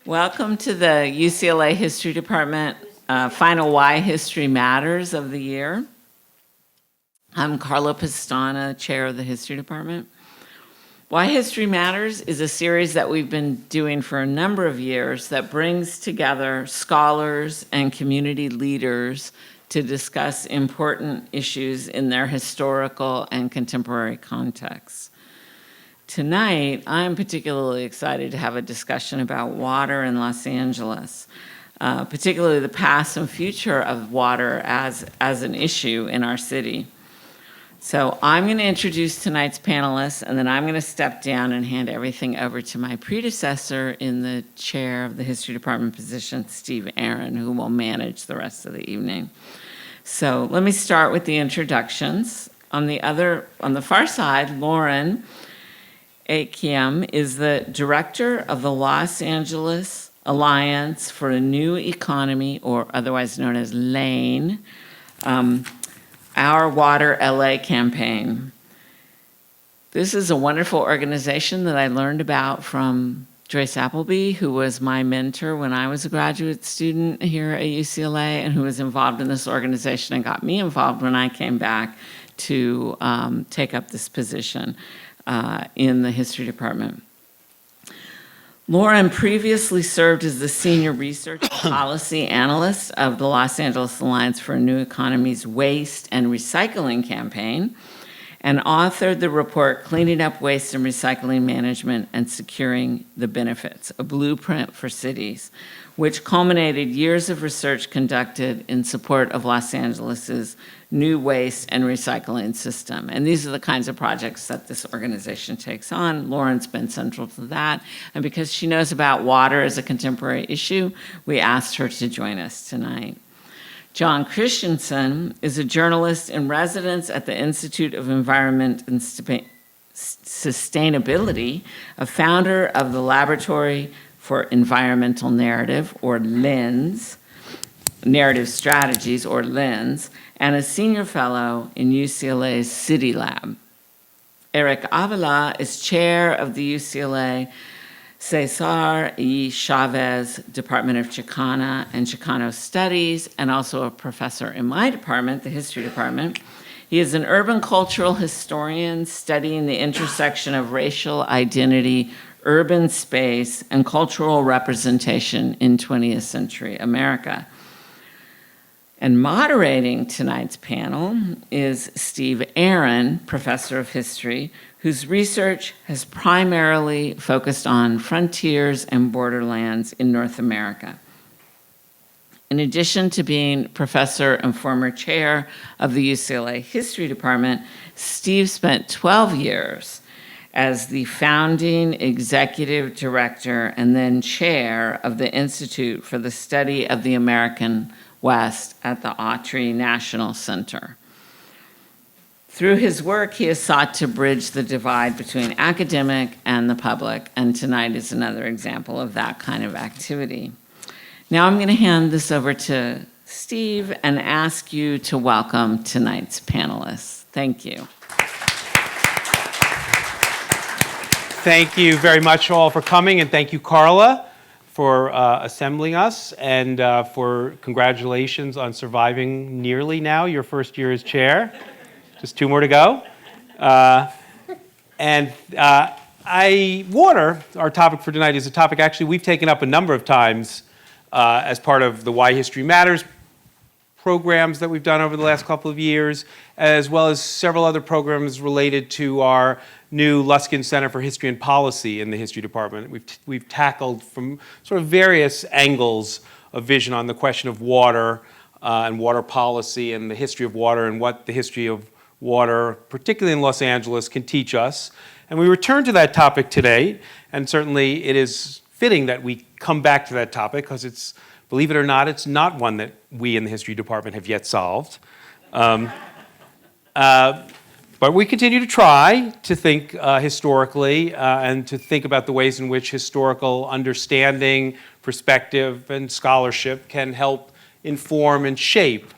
Welcome to the UCLA History Department final Why History Matters of the year. I'm Carla Pestana, chair of the History Department. Why History Matters is a series that we've been doing for a number of years that brings together scholars and community leaders to discuss important issues in their historical and contemporary contexts. Tonight, I'm particularly excited to have a discussion about water in Los Angeles, particularly the past and future of water as an issue in our city. So I'm going to introduce tonight's panelists, and then I'm going to step down and hand everything over to my predecessor in the chair of the History Department position, Steve Aron, who will manage the rest of the evening. So let me start with the introductions. On the far side, Lauren Ahkiam is the director of the Los Angeles Alliance for a New Economy, or otherwise known as LANE, Our Water LA campaign. This is a wonderful organization that I learned about from Joyce Appleby, who was my mentor when I was a graduate student here at UCLA and who was involved in this organization and got me involved when I came back to take up this position in the History Department. Lauren previously served as the Senior Research Policy Analyst of the Los Angeles Alliance for a New Economy's Waste and Recycling campaign and authored the report Cleaning Up Waste and Recycling Management and Securing the Benefits, a blueprint for cities, which culminated years of research conducted in support of Los Angeles's new waste and recycling system. And these are the kinds of projects that this organization takes on. Lauren's been central to that. And because she knows about water as a contemporary issue, we asked her to join us tonight. Jon Christensen is a journalist in residence at the Institute of Environment and Sustainability, a founder of the Laboratory for Environmental Narrative, or LENS, Narrative Strategies, or LENS, and a senior fellow in UCLA's City Lab. Eric Avila is chair of the UCLA César y Chávez Department of Chicana and Chicano Studies, and also a professor in my department, the History Department. He is an urban cultural historian studying the intersection of racial identity, urban space, and cultural representation in 20th century America. And moderating tonight's panel is Steve Aron, professor of history, whose research has primarily focused on frontiers and borderlands in North America. In addition to being professor and former chair of the UCLA History Department, Steve spent 12 years as the founding executive director and then chair of the Institute for the Study of the American West at the Autry National Center. Through his work, he has sought to bridge the divide between academic and the public, and tonight is another example of that kind of activity. Now I'm going to hand this over to Steve and ask you to welcome tonight's panelists. Thank you. Thank you very much all for coming, and thank you, Carla, for assembling us, and for congratulations on surviving nearly now your first year as chair. Just 2 more to go. Water, our topic for tonight, is a topic actually we've taken up a number of times as part of the Why History Matters programs that we've done over the last couple of years, as well as several other programs related to our new Luskin Center for History and Policy in the History Department. We've tackled from sort of various angles of vision on the question of water and water policy and the history of water and what the history of water, particularly in Los Angeles, can teach us. And we return to that topic today, and certainly it is fitting that we come back to that topic because it's, believe it or not, it's not one that we in the History Department have yet solved. But we continue to try to think historically and to think about the ways in which historical understanding, perspective, and scholarship can help inform and shape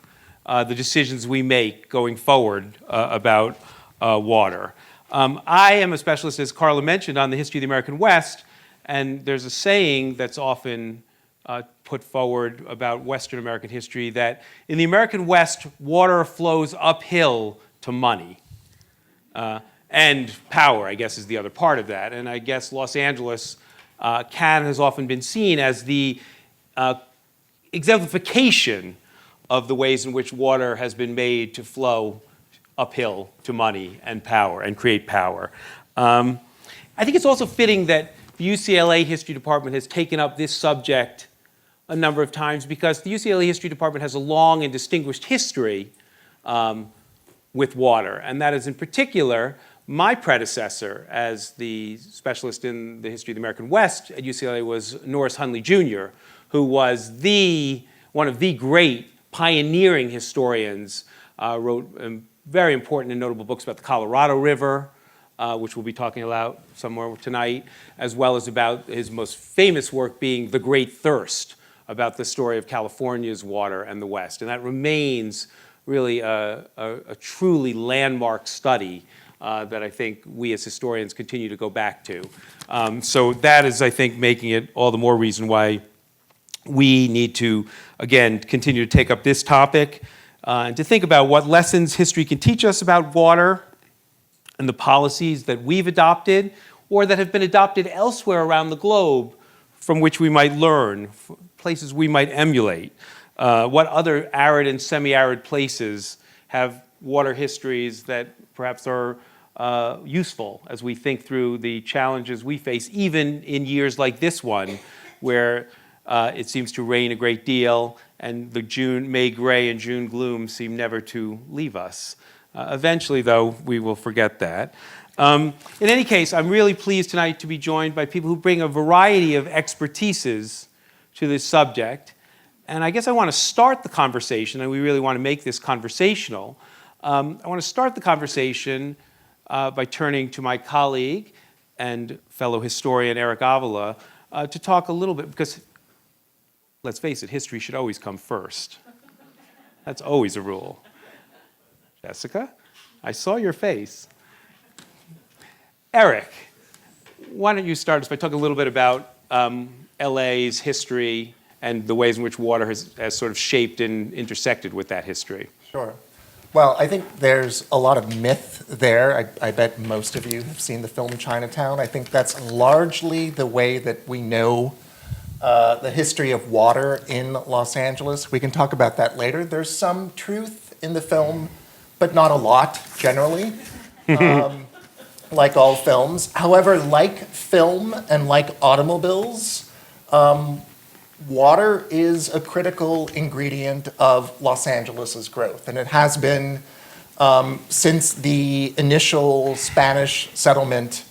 the decisions we make going forward about water. I am a specialist, as Carla mentioned, on the history of the American West, And there's a saying that's often put forward about Western American history that in the American West, water flows uphill to money. And power, I guess, is the other part of that. And I guess Los Angeles has often been seen as the exemplification of the ways in which water has been made to flow uphill to money and power and create power. I think it's also fitting that the UCLA History Department has taken up this subject a number of times because the UCLA History Department has a long and distinguished history with water. And that is in particular my predecessor as the specialist in the history of the American West at UCLA was Norris Hundley Jr., who was one of the great pioneering historians, wrote very important and notable books about the Colorado River, which we'll be talking about somewhere tonight, as well as about his most famous work being The Great Thirst, about the story of California's water and the West. And that remains really a truly landmark study that I think we as historians continue to go back to. So that is, I think, making it all the more reason why we need to, again, continue to take up this topic and to think about what lessons history can teach us about water and the policies that we've adopted or that have been adopted elsewhere around the globe from which we might learn, places we might emulate. What other arid and semi-arid places have water histories that perhaps are useful as we think through the challenges we face, even in years like this one, where it seems to rain a great deal and the May gray and June gloom seem never to leave us. Eventually, though, we will forget that. In any case, I'm really pleased tonight to be joined by people who bring a variety of expertises to this subject. And I guess I want to start the conversation, and we really want to make this conversational. I want to start the conversation by turning to my colleague and fellow historian Eric Avila to talk a little bit, because let's face it, history should always come first. That's always a rule. Jessica, I saw your face. Eric, why don't you start us by talking a little bit about LA's history and the ways in which water has sort of shaped and intersected with that history. Sure. Well, I think there's a lot of myth there. I bet most of you have seen the film Chinatown. I think that's largely the way that we know the history of water in Los Angeles. We can talk about that later. There's some truth in the film, but not a lot, generally, like all films. However, like film and like automobiles, water is a critical ingredient of Los Angeles's growth, and it has been since the initial Spanish settlement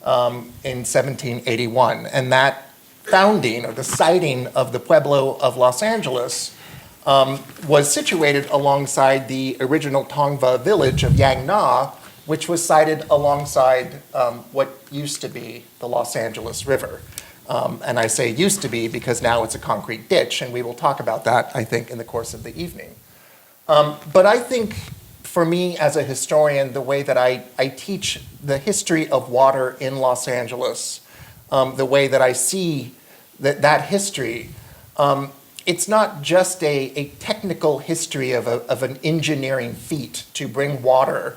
in 1781. And that founding, or the siting of the Pueblo of Los Angeles, was situated alongside the original Tongva village of Yang Na, which was sited alongside what used to be the Los Angeles River. And I say used to be because now it's a concrete ditch, and we will talk about that, I think, in the course of the evening. But I think, for me as a historian, the way that I teach the history of water in Los Angeles, the way that I see that history, it's not just a technical history of an engineering feat to bring water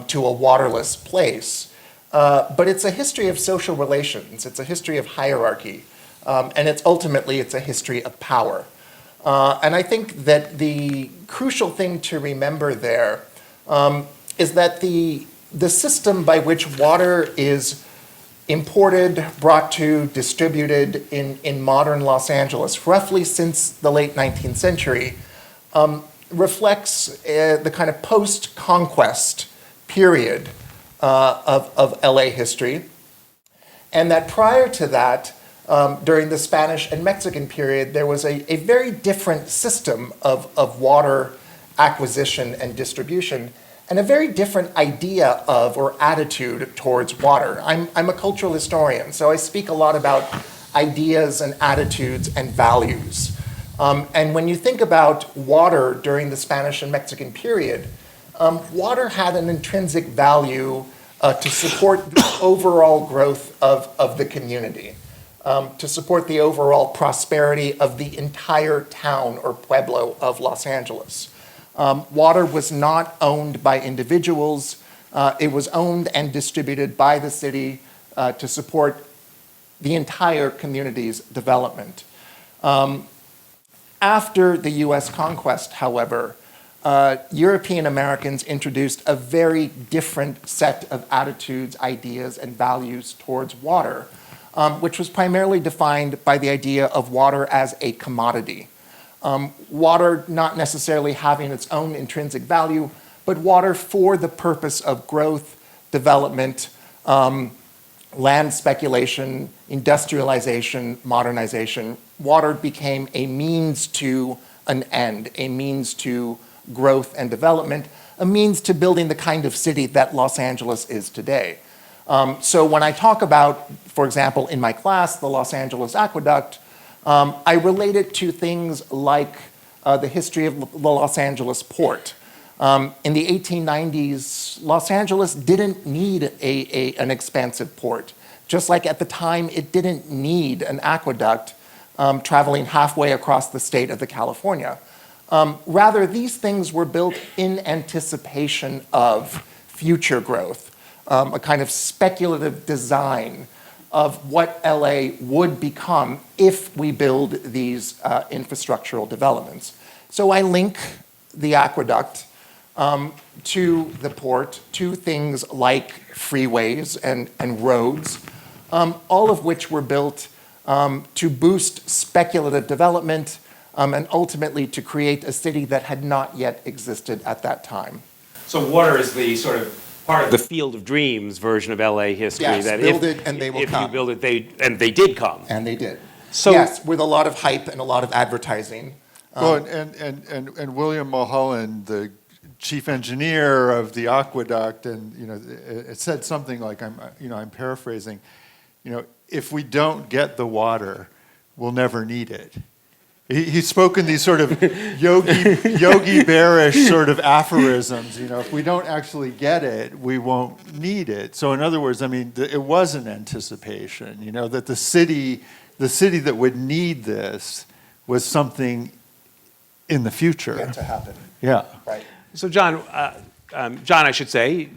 to a waterless place. But it's a history of social relations. It's a history of hierarchy. And it's a history of power. And I think that the crucial thing to remember there is that the system by which water is imported, brought to, distributed in modern Los Angeles, roughly since the late 19th century, reflects the kind of post-conquest period of LA history, and that prior to that, during the Spanish and Mexican period, there was a very different system of water acquisition and distribution, and a very different idea of or attitude towards water. I'm a cultural historian, so I speak a lot about ideas and attitudes and values. And when you think about water during the Spanish and Mexican period, water had an intrinsic value to support the overall growth of the community. to support the overall prosperity of the entire town or pueblo of Los Angeles. Water was not owned by individuals. It was owned and distributed by the city to support the entire community's development. After the US conquest, however, European Americans introduced a very different set of attitudes, ideas, and values towards water, which was primarily defined by the idea of water as a commodity. Water not necessarily having its own intrinsic value, but water for the purpose of growth, development, land speculation, industrialization, modernization. Water became a means to an end, a means to growth and development, a means to building the kind of city that Los Angeles is today. So when I talk about, for example, in my class, the Los Angeles Aqueduct, I relate it to things like the history of the Los Angeles port. In the 1890s, Los Angeles didn't need an expansive port, just like at the time it didn't need an aqueduct traveling halfway across the state of California. Rather, these things were built in anticipation of future growth, a kind of speculative design of what LA would become if we build these infrastructural developments. So I link the aqueduct to the port, to things like freeways and roads, all of which were built to boost speculative development and ultimately to create a city that had not yet existed at that time. So water is the sort of part of the Field of Dreams version of LA history. Yes, that build it and they will if come. you build it, they did come. And they did. So, yes, with a lot of hype and a lot of advertising. Well, and William Mulholland, the chief engineer of the aqueduct, and it said something like, I'm paraphrasing, if we don't get the water, we'll never need it. He's spoken these sort of yogi bearish sort of aphorisms. If we don't actually get it, we won't need it. So in other words, it was an anticipation. That the city that would need this was something in the future. Yet to happen. Yeah. Right. So John, I should say,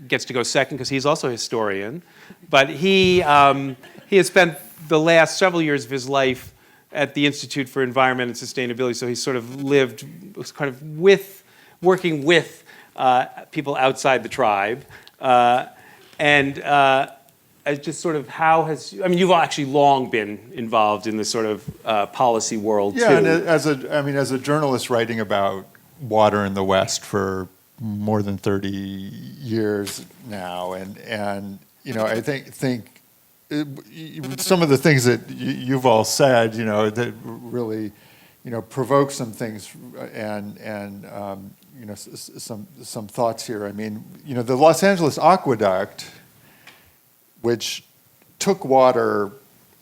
gets to go second because he's also a historian, but he has spent the last several years of his life at the Institute for Environment and Sustainability, so he's sort of lived kind of working with people outside the tribe, and just sort of how has, you've actually long been involved in this sort of policy world Yeah, too. and as a journalist writing about water in the West for more than 30 years now, and I think some of the things that you've all said, that really, provoke some things and some thoughts here. The Los Angeles Aqueduct, which took water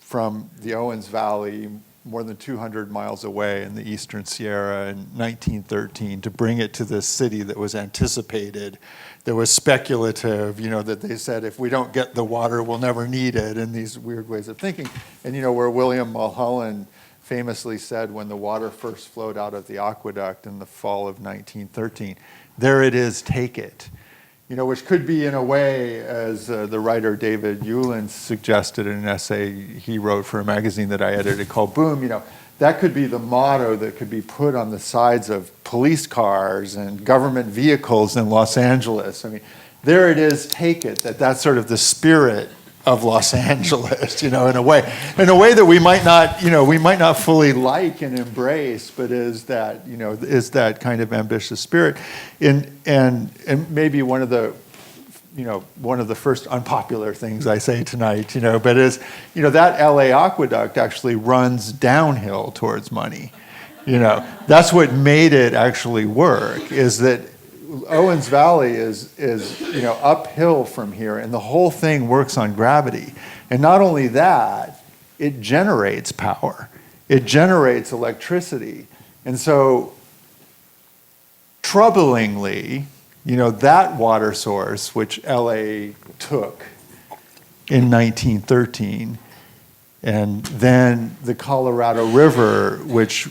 from the Owens Valley more than 200 miles away in the eastern Sierra in 1913 to bring it to this city that was anticipated, that was speculative, that they said if we don't get the water, we'll never need it, and these weird ways of thinking. And where William Mulholland famously said when the water first flowed out of the aqueduct in the fall of 1913, there it is, take it. Which could be in a way, as the writer David Hewlin suggested in an essay he wrote for a magazine that I edited called Boom, that could be the motto that could be put on the sides of police cars and government vehicles in Los Angeles. There it is, take it, that's sort of the spirit of Los Angeles, in a way that we might not fully like and embrace, but is that kind of ambitious spirit, and maybe one of the first unpopular things I say tonight, but is that LA aqueduct actually runs downhill towards money, that's what made it actually work, is that Owens Valley is uphill from here, and the whole thing works on gravity. And not only that, it generates power. It generates electricity. And so, troublingly, that water source, which LA took in 1913, And then the Colorado River, which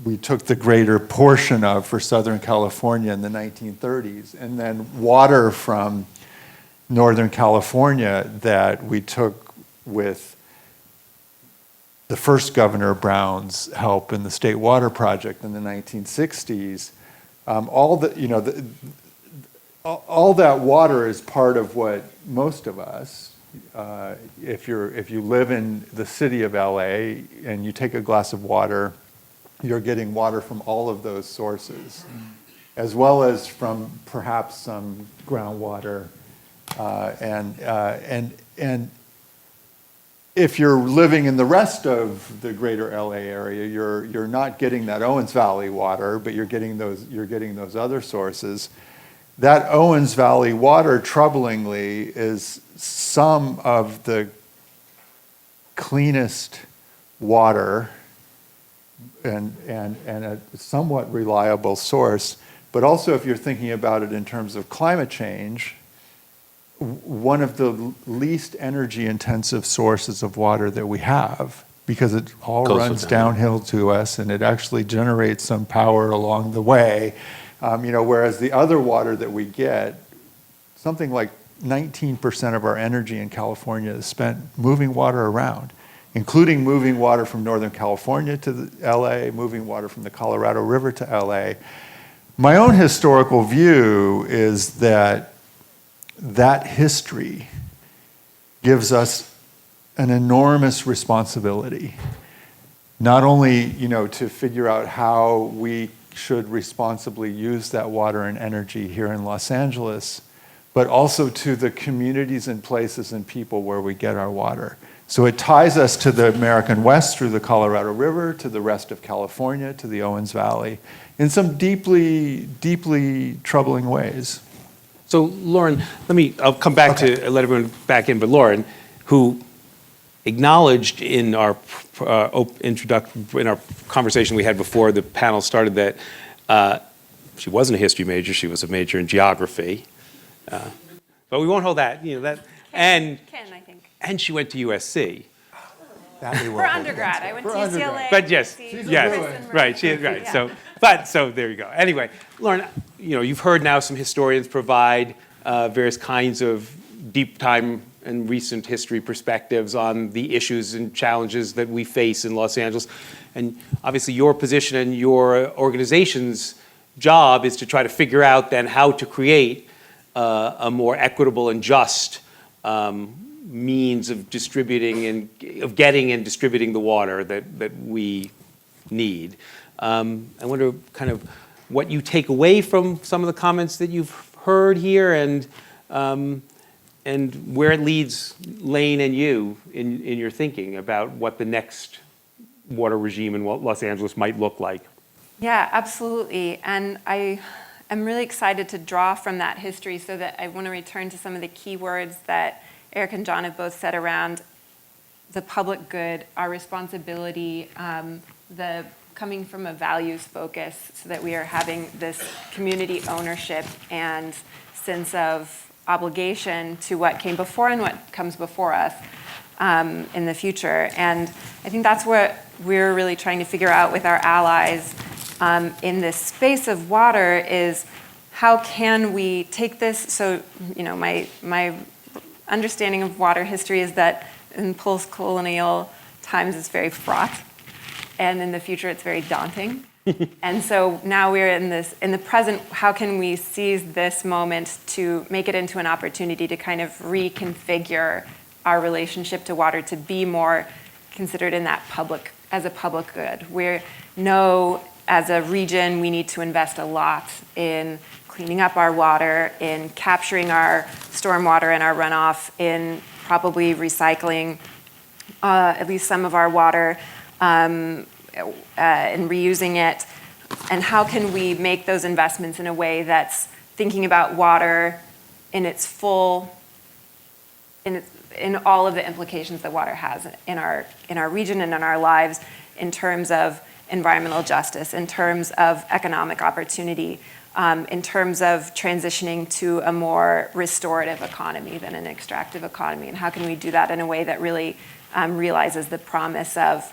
we took the greater portion of for Southern California in the 1930s, and then water from Northern California that we took with the first Governor Brown's help in the State Water Project in the 1960s. All that water is part of what most of us, if you live in the city of LA and you take a glass of water, you're getting water from all of those sources, as well as from perhaps some groundwater. And if you're living in the rest of the greater LA area, you're not getting that Owens Valley water, but you're getting those other sources. That Owens Valley water, troublingly, is some of the cleanest water and a somewhat reliable source. But also, if you're thinking about it in terms of climate change, one of the least energy intensive sources of water that we have, because it all runs downhill to us and it actually generates some power along the way. Whereas the other water that we get, something like 19% of our energy in California is spent moving water around, including moving water from Northern California to LA, moving water from the Colorado River to LA. My own historical view is that history gives us an enormous responsibility, not only, to figure out how we should responsibly use that water and energy here in Los Angeles, but also to the communities and places and people where we get our water. So it ties us to the American West through the Colorado River, to the rest of California, to the Owens Valley, in some deeply, deeply troubling ways. So Lauren, I'll come back to let everyone back in, but Lauren, who acknowledged in our in our conversation we had before the panel started that she wasn't a history major, she was a major in geography. But we won't hold that, and Ken, I think. And she went to USC. For undergrad, I went to UCLA. But yes, UC, yes, right, right. Yeah. So there you go. Anyway, Lauren, you've heard now some historians provide various kinds of deep time and recent history perspectives on the issues and challenges that we face in Los Angeles. And obviously your position and your organization's job is to try to figure out then how to create a more equitable and just means of distributing and of getting and distributing the water that we need. I wonder kind of what you take away from some of the comments that you've heard here and where it leads Lane and you in your thinking about what the next water regime in Los Angeles might look like. Yeah, absolutely. And I am really excited to draw from that history so that I want to return to some of the key words that Eric and Jon have both said around the public good, our responsibility, the coming from a values focus so that we are having this community ownership and sense of obligation to what came before and what comes before us in the future. And I think that's what we're really trying to figure out with our allies in this space of water is how can we take this? So, my understanding of water history is that in post-colonial times it's very fraught, and in the future it's very daunting. And so now we're in the present, how can we seize this moment to make it into an opportunity to kind of reconfigure our relationship to water to be more considered in that as a public good. We know as a region we need to invest a lot in cleaning up our water, in capturing our stormwater and our runoff, in probably recycling at least some of our water, and reusing it. And how can we make those investments in a way that's thinking about water in its full, in all of the implications that water has in our region and in our lives, in terms of environmental justice, in terms of economic opportunity, in terms of transitioning to a more restorative economy than an extractive economy, and how can we do that in a way that really realizes the promise of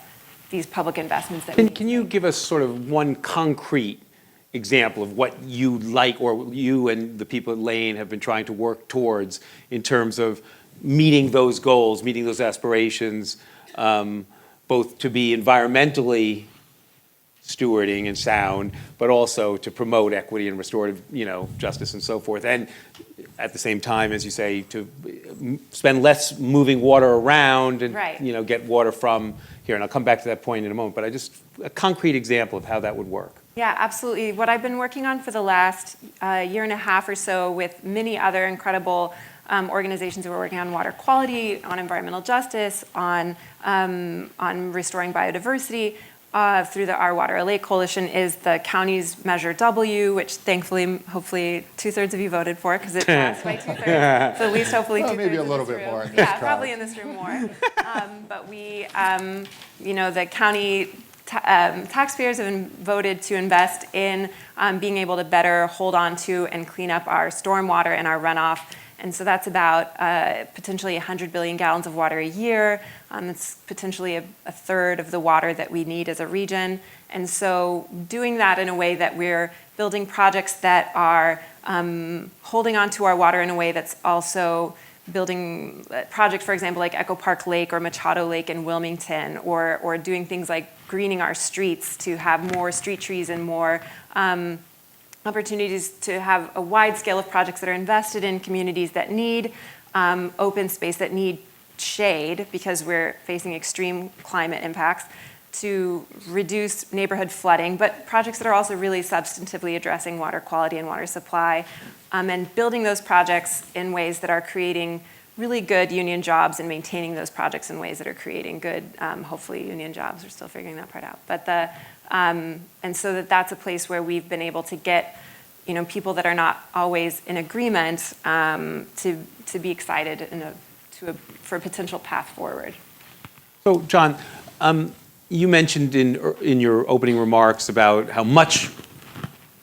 these public investments that we Can you give us sort of one concrete example of what you like, or you and the people at Lane have been trying to work towards in terms of meeting those goals, meeting those aspirations, both to be environmentally stewarding and sound, but also to promote equity and restorative, justice and so forth, and at the same time, as you say, to spend less moving water around and Right. Get water from here. And I'll come back to that point in a moment. But a concrete example of how that would work. Yeah, absolutely. What I've been working on for the last year and a half or so with many other incredible organizations who are working on water quality, on environmental justice, on restoring biodiversity, through the Our Water LA Coalition is the county's Measure W, which thankfully, hopefully, 2/3 of you voted for because it passed by 2/3. So at least hopefully 2/3 maybe a in little this bit room. more in this Yeah, crowd. probably in this room more. But we, the county taxpayers have voted to invest in being able to better hold on to and clean up our stormwater and our runoff. And so that's about potentially 100 billion gallons of water a year. It's potentially a third of the water that we need as a region. And so doing that in a way that we're building projects that are holding on to our water in a way that's also building projects, for example, like Echo Park Lake or Machado Lake in Wilmington, or doing things like greening our streets to have more street trees and more opportunities to have a wide scale of projects that are invested in communities that need open space, that need shade because we're facing extreme climate impacts, to reduce neighborhood flooding, but projects that are also really substantively addressing water quality and water supply, and building those projects in ways that are creating really good union jobs and maintaining those projects in ways that are creating good, hopefully, union jobs. We're still figuring that part out. But and so that's a place where we've been able to get, people that are not always in agreement to be excited for a potential path forward. So, John, you mentioned in your opening remarks about how much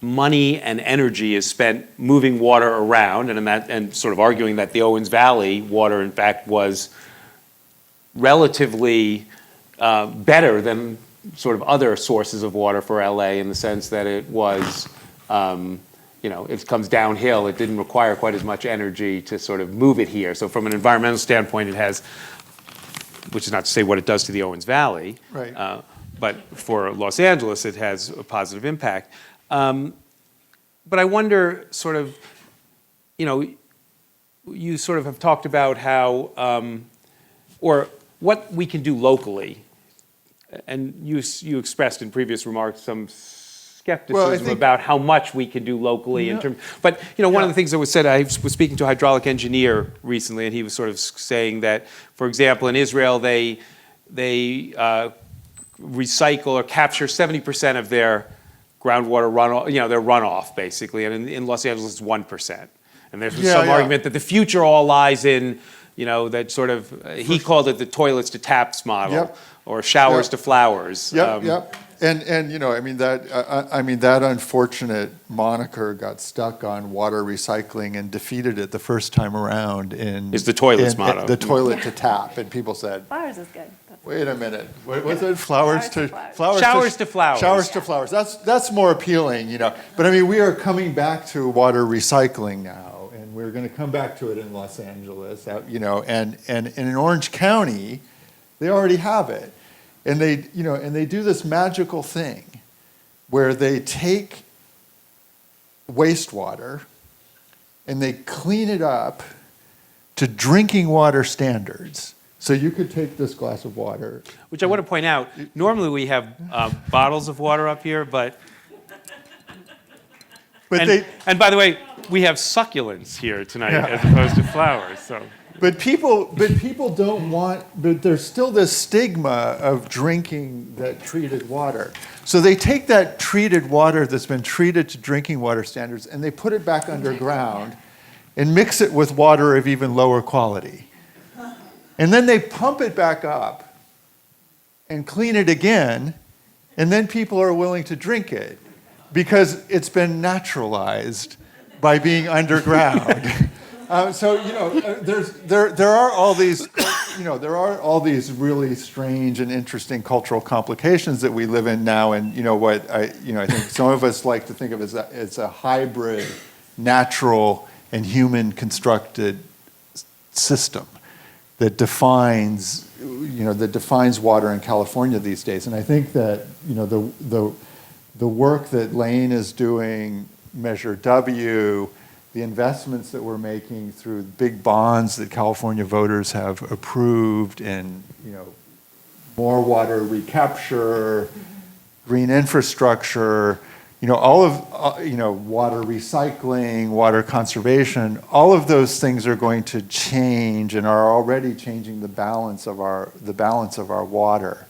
money and energy is spent moving water around, and sort of arguing that the Owens Valley water, in fact, was relatively better than sort of other sources of water for LA in the sense that it was, it comes downhill. It didn't require quite as much energy to sort of move it here. So from an environmental standpoint, it has, which is not to say what it does to the Owens Valley, Right. But for Los Angeles, it has a positive impact. But I wonder, sort of, you sort of have talked about how, or what we can do locally. And you expressed in previous remarks some skepticism about how much we can do locally in terms. But one of the things that was said, I was speaking to a hydraulic engineer recently, and he was sort of saying that, for example, in Israel, they recycle or capture 70% of their groundwater runoff, their runoff basically, and in Los Angeles it's 1%. And there's some argument that the future all lies in, that sort of, he called it the toilets to taps model, or showers to flowers. Yep. And that unfortunate moniker got stuck on water recycling and defeated it the first time around Is the toilets motto. The toilet to tap, and people said, Flowers is good. wait a minute, what was it? Flowers to flowers. Showers to flowers. Showers to flowers. That's more appealing, But we are coming back to water recycling now, and we're going to come back to it in Los Angeles, and in Orange County, they already have it. And they do this magical thing where they take wastewater and they clean it up to drinking water standards. So you could take this glass of water. Which I want to point out, normally we have bottles of water up here, but and by the way, we have succulents here tonight as opposed to flowers. So. But people don't want, but there's still this stigma of drinking that treated water. So they take that treated water that's been treated to drinking water standards and they put it back underground and mix it with water of even lower quality. And then they pump it back up and clean it again, and then people are willing to drink it because it's been naturalized by being underground. So there are all these, there are all these really strange and interesting cultural complications that we live in now, and what I think some of us like to think of as a hybrid, natural and human constructed system that defines water in California these days. And I think that the work that Lane is doing, Measure W, the investments that we're making through big bonds that California voters have approved in more water recapture, green infrastructure, all of water recycling, water conservation, all of those things are going to change and are already changing the balance of our water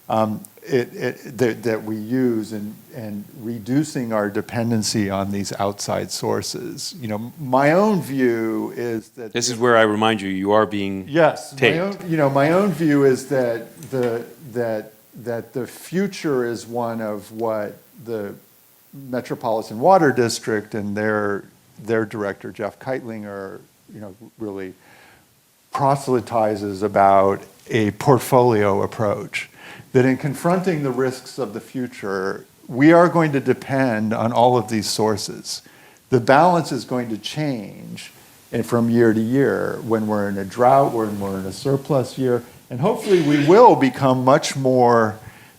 that we use, and reducing our dependency on these outside sources. My own view is that This is where I remind you are being taped. my own view is that the future is one of what the Metropolitan Water District and their director Jeff Keitlinger really proselytizes about a portfolio approach, that in confronting the risks of the future, we are going to depend on all of these sources. The balance is going to change from year to year when we're in a drought, when we're in a surplus year, and hopefully we will become much more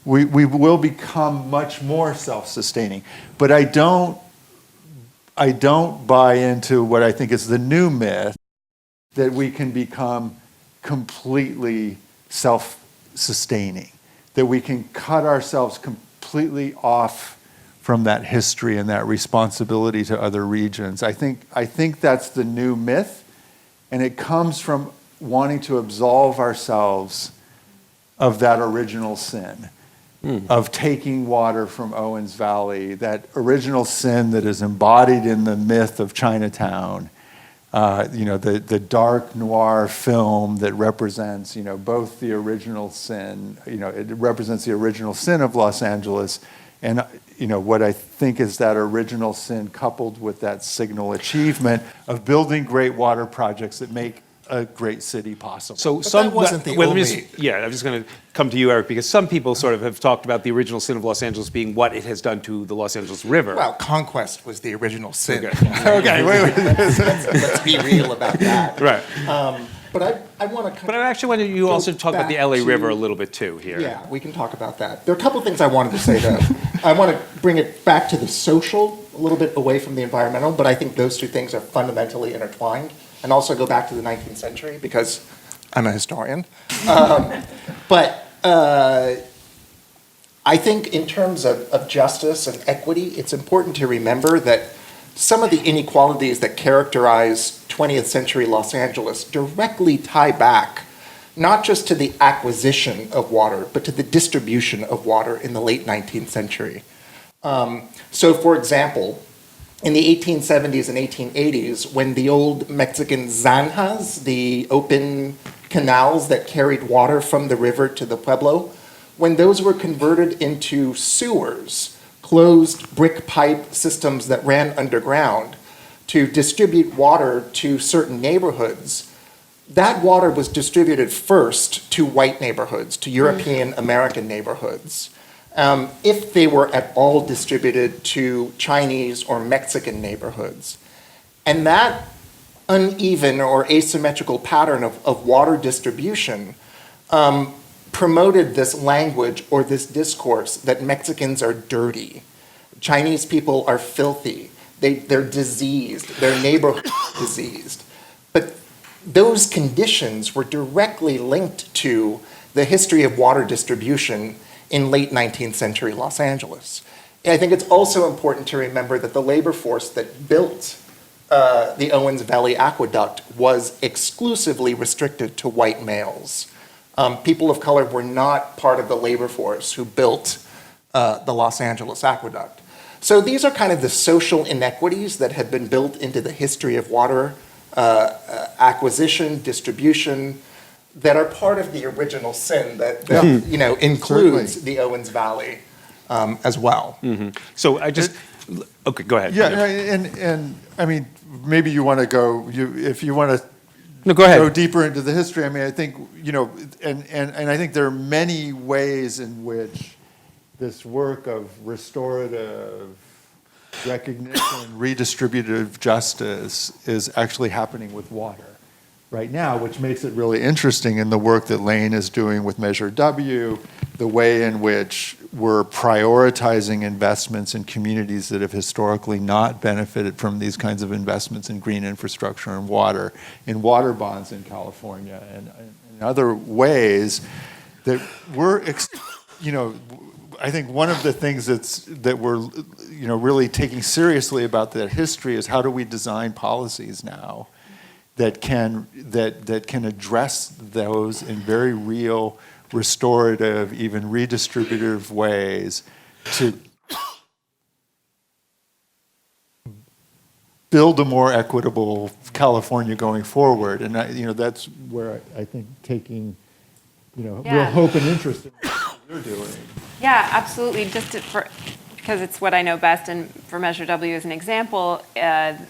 self-sustaining. But I don't buy into what I think is the new myth that we can become completely self-sustaining, that we can cut ourselves completely off from that history and that responsibility to other regions. I think that's the new myth, and it comes from wanting to absolve ourselves of that original sin, of taking water from Owens Valley, that original sin that is embodied in the myth of Chinatown, the dark noir film that represents, both the original sin, it represents the original sin of Los Angeles, and, what I think is that original sin coupled with that signal achievement of building great water projects that make a great city possible. So that wasn't the only- I'm just going to come to you, Eric, because some people sort of have talked about the original sin of Los Angeles being what it has done to the Los Angeles River. Well, conquest was the original sin. Okay. Wait. Let's be real about that. Right. But I want to. But I actually wanted you also to talk about the LA River a little bit too here. Yeah, we can talk about that. There are a couple of things I wanted to say, though. I want to bring it back to the social, a little bit away from the environmental, but I think those two things are fundamentally intertwined, and also go back to the 19th century, because I'm a historian. But I think in terms of justice and equity, it's important to remember that some of the inequalities that characterize 20th century Los Angeles directly tie back not just to the acquisition of water, but to the distribution of water in the late 19th century. So, for example, in the 1870s and 1880s, when the old Mexican zanjas, the open canals that carried water from the river to the pueblo, when those were converted into sewers, closed brick pipe systems that ran underground to distribute water to certain neighborhoods, that water was distributed first to white neighborhoods, to European American neighborhoods. If they were at all distributed to Chinese or Mexican neighborhoods. And that uneven or asymmetrical pattern of water distribution promoted this language or this discourse that Mexicans are dirty, Chinese people are filthy, they're diseased, their neighborhood is diseased. But those conditions were directly linked to the history of water distribution in late 19th century Los Angeles. And I think it's also important to remember that the labor force that built the Owens Valley Aqueduct was exclusively restricted to white males. People of color were not part of the labor force who built the Los Angeles Aqueduct. So these are kind of the social inequities that had been built into the history of water acquisition, distribution, that are part of the original sin that includes Certainly. the Owens Valley as well. So I just, Okay, go ahead. Yeah, and I mean, maybe you want to go, if you want to No, go ahead. go deeper into the history, I mean, I think, and I think there are many ways in which this work of restorative recognition, redistributive justice is actually happening with water right now, which makes it really interesting in the work that Lane is doing with Measure W, the way in which we're prioritizing investments in communities that have historically not benefited from these kinds of investments in green infrastructure and water, in water bonds in California, and in other ways that we're, I think one of the things that we're, really taking seriously about that history is how do we design policies now that can address those in very real, restorative, even redistributive ways to build a more equitable California going forward. And that's where I think taking real hope and interest in what you're doing. Yeah, absolutely. Because it's what I know best, and for Measure W as an example,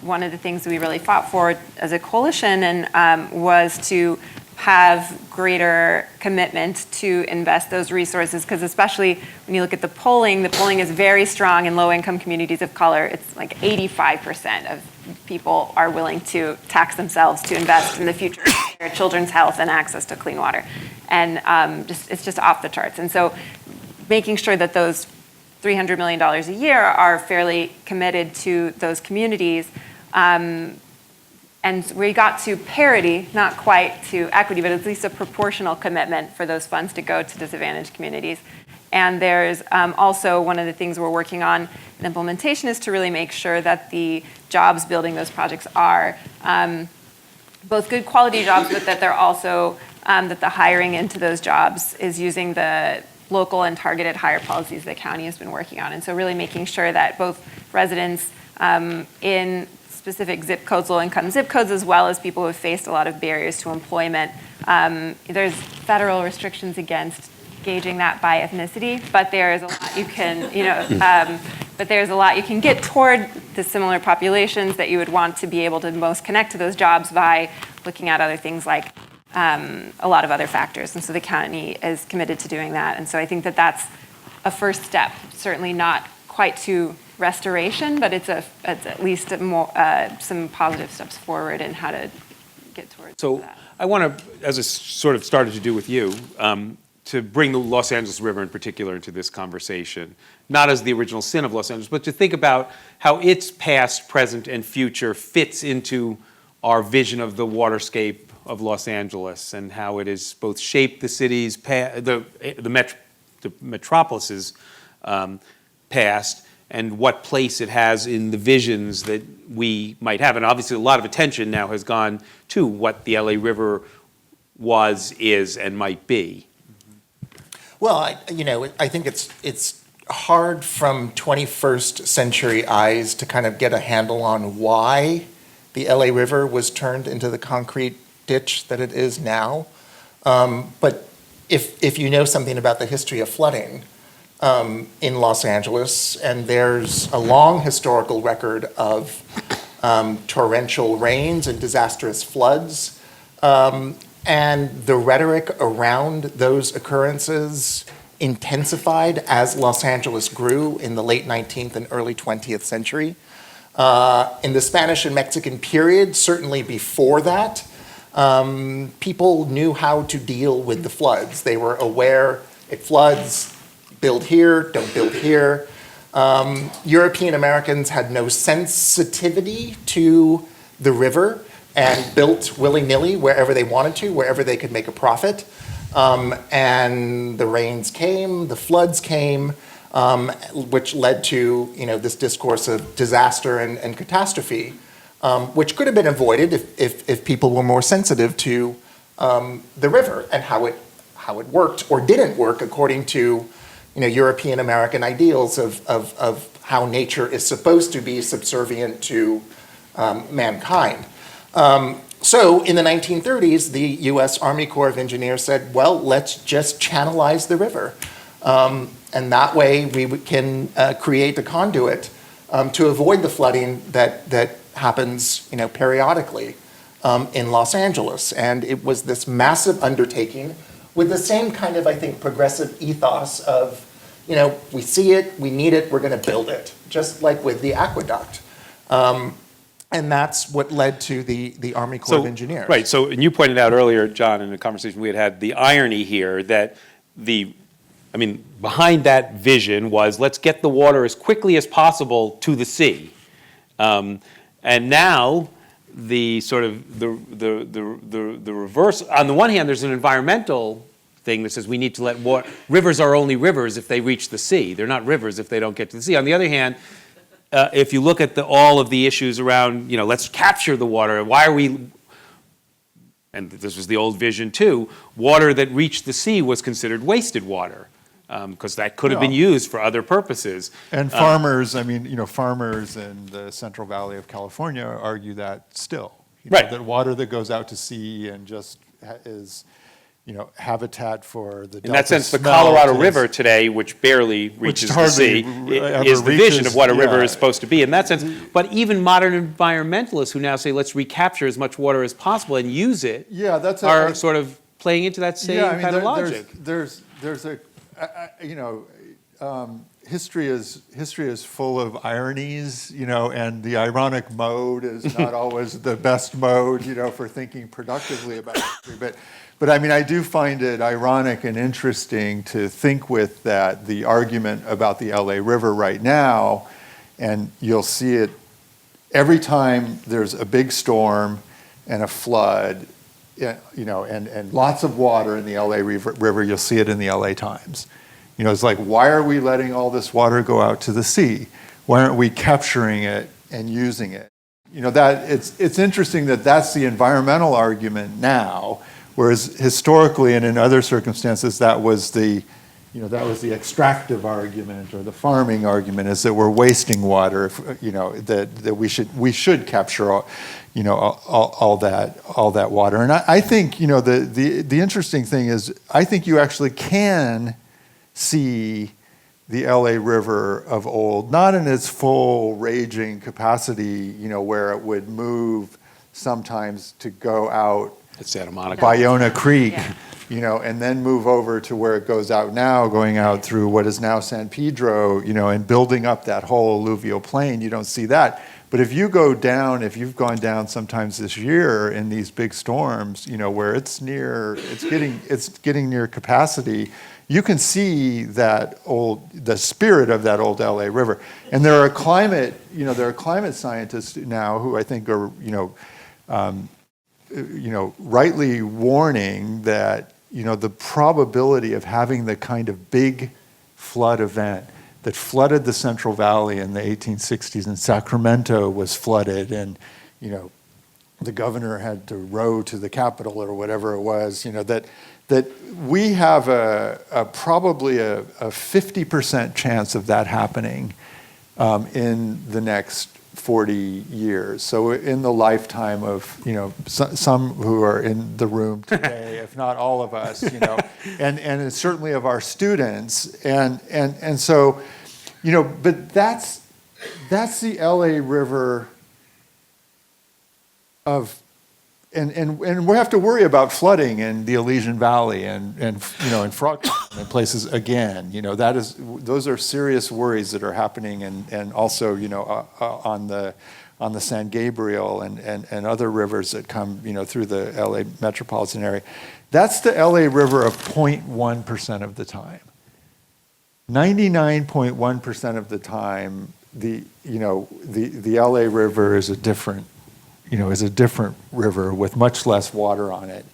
one of the things we really fought for as a coalition and was to have greater commitment to invest those resources, because especially when you look at the polling is very strong in low-income communities of color. It's like 85% of people are willing to tax themselves to invest in the future of their children's health and access to clean water. And it's just off the charts. And so making sure that those $300 million a year are fairly committed to those communities. And we got to parity, not quite to equity, but at least a proportional commitment for those funds to go to disadvantaged communities. And there's also one of the things we're working on in implementation is to really make sure that the jobs building those projects are both good quality jobs, but that they're also, that the hiring into those jobs is using the local and targeted hire policies the county has been working on. And so really making sure that both residents in specific zip codes, low-income zip codes, as well as people who have faced a lot of barriers to employment. There's federal restrictions against gauging that by ethnicity, but there is a lot you can, but there's a lot you can get toward the similar populations that you would want to be able to most connect to those jobs by looking at other things like a lot of other factors. And so the county is committed to doing that. And so I think that that's a first step, certainly not quite to restoration, but it's at least some positive steps forward in how to get towards So that. I want to, as I sort of started to do with you, to bring the Los Angeles River in particular into this conversation, not as the original sin of Los Angeles, but to think about how its past, present, and future fits into our vision of the waterscape of Los Angeles and how it has both shaped the city's the metropolis's past, and what place it has in the visions that we might have. And obviously a lot of attention now has gone to what the LA River was, is, and might be. Well, I think it's hard from 21st century eyes to kind of get a handle on why the LA River was turned into the concrete ditch that it is now. But if you know something about the history of flooding in Los Angeles, and there's a long historical record of torrential rains and disastrous floods, and the rhetoric around those occurrences intensified as Los Angeles grew in the late 19th and early 20th century. In the Spanish and Mexican period, certainly before that, people knew how to deal with the floods. They were aware it floods, build here, don't build here. European Americans had no sensitivity to the river and built willy-nilly wherever they wanted to, wherever they could make a profit. And the rains came, the floods came, which led to this discourse of disaster and catastrophe, which could have been avoided if people were more sensitive to the river and how it worked or didn't work according to European American ideals of how nature is supposed to be subservient to mankind. So in the 1930s, the U.S. Army Corps of Engineers said, well, let's just channelize the river. And that way we can create a conduit to avoid the flooding that happens, periodically in Los Angeles. And it was this massive undertaking with the same kind of, I think, progressive ethos of, we see it, we need it, we're going to build it, just like with the aqueduct. And that's what led to the Army Corps of Engineers. Right, so, and you pointed out earlier, John, in a conversation we had the irony here that behind that vision was, let's get the water as quickly as possible to the sea. And now, the sort of, the reverse, on the one hand, there's an environmental thing that says we need to let water, rivers are only rivers if they reach the sea. They're not rivers if they don't get to the sea. On the other hand, if you look at all of the issues around, let's capture the water, why are we, and this was the old vision too, water that reached the sea was considered wasted water, because that could have been used for other purposes. And farmers, farmers in the Central Valley of California argue that still. Right. That water that goes out to sea and just is, habitat for the In that delta sense, the smelt Colorado is- River today, which barely reaches the hardly sea, ever is the vision reaches- of what a river yeah. is supposed to be in that sense. But even modern environmentalists who now say, let's recapture as much water as possible and use it, Yeah, that's are sort of playing into that same kind of there- logic. There's a, history is full of ironies, and the ironic mode is not always the best mode, for thinking productively about history. But I do find it ironic and interesting to think with that the argument about the LA River right now, and you'll see it every time there's a big storm and a flood, and lots of water in the LA River, you'll see it in the LA Times. It's like, why are we letting all this water go out to the sea? Why aren't we capturing it and using it? That it's interesting that that's the environmental argument now, whereas historically and in other circumstances that was the extractive argument or the farming argument, is that we're wasting water. That we should capture all that water. And I think the interesting thing is I think you actually can see the LA River of old, not in its full raging capacity, where it would move sometimes to go out At Santa Monica. Bayona Creek, Yeah. and then move over to where it goes out now, going out through what is now San Pedro, and building up that whole alluvial plain. You don't see that. But if you've gone down sometimes this year in these big storms, where it's getting near capacity, you can see the spirit of that old LA River. And there are climate scientists now who I think are, rightly warning that, the probability of having the kind of big flood event that flooded the Central Valley in the 1860s, and Sacramento was flooded, and, the governor had to row to the Capitol or whatever it was, that we have probably a 50% chance of that happening in the next 40 years. So in the lifetime of, some who are in the room today, if not all of us, and certainly of our students. And so, but that's the LA River of, and we have to worry about flooding in the Elysian Valley and in Frog and places again. Those are serious worries that are happening, and also on the San Gabriel and other rivers that come through the LA metropolitan area. That's the LA River of 0.1% of the time. 99.1% of the time, the LA River is a different river with much less water on it.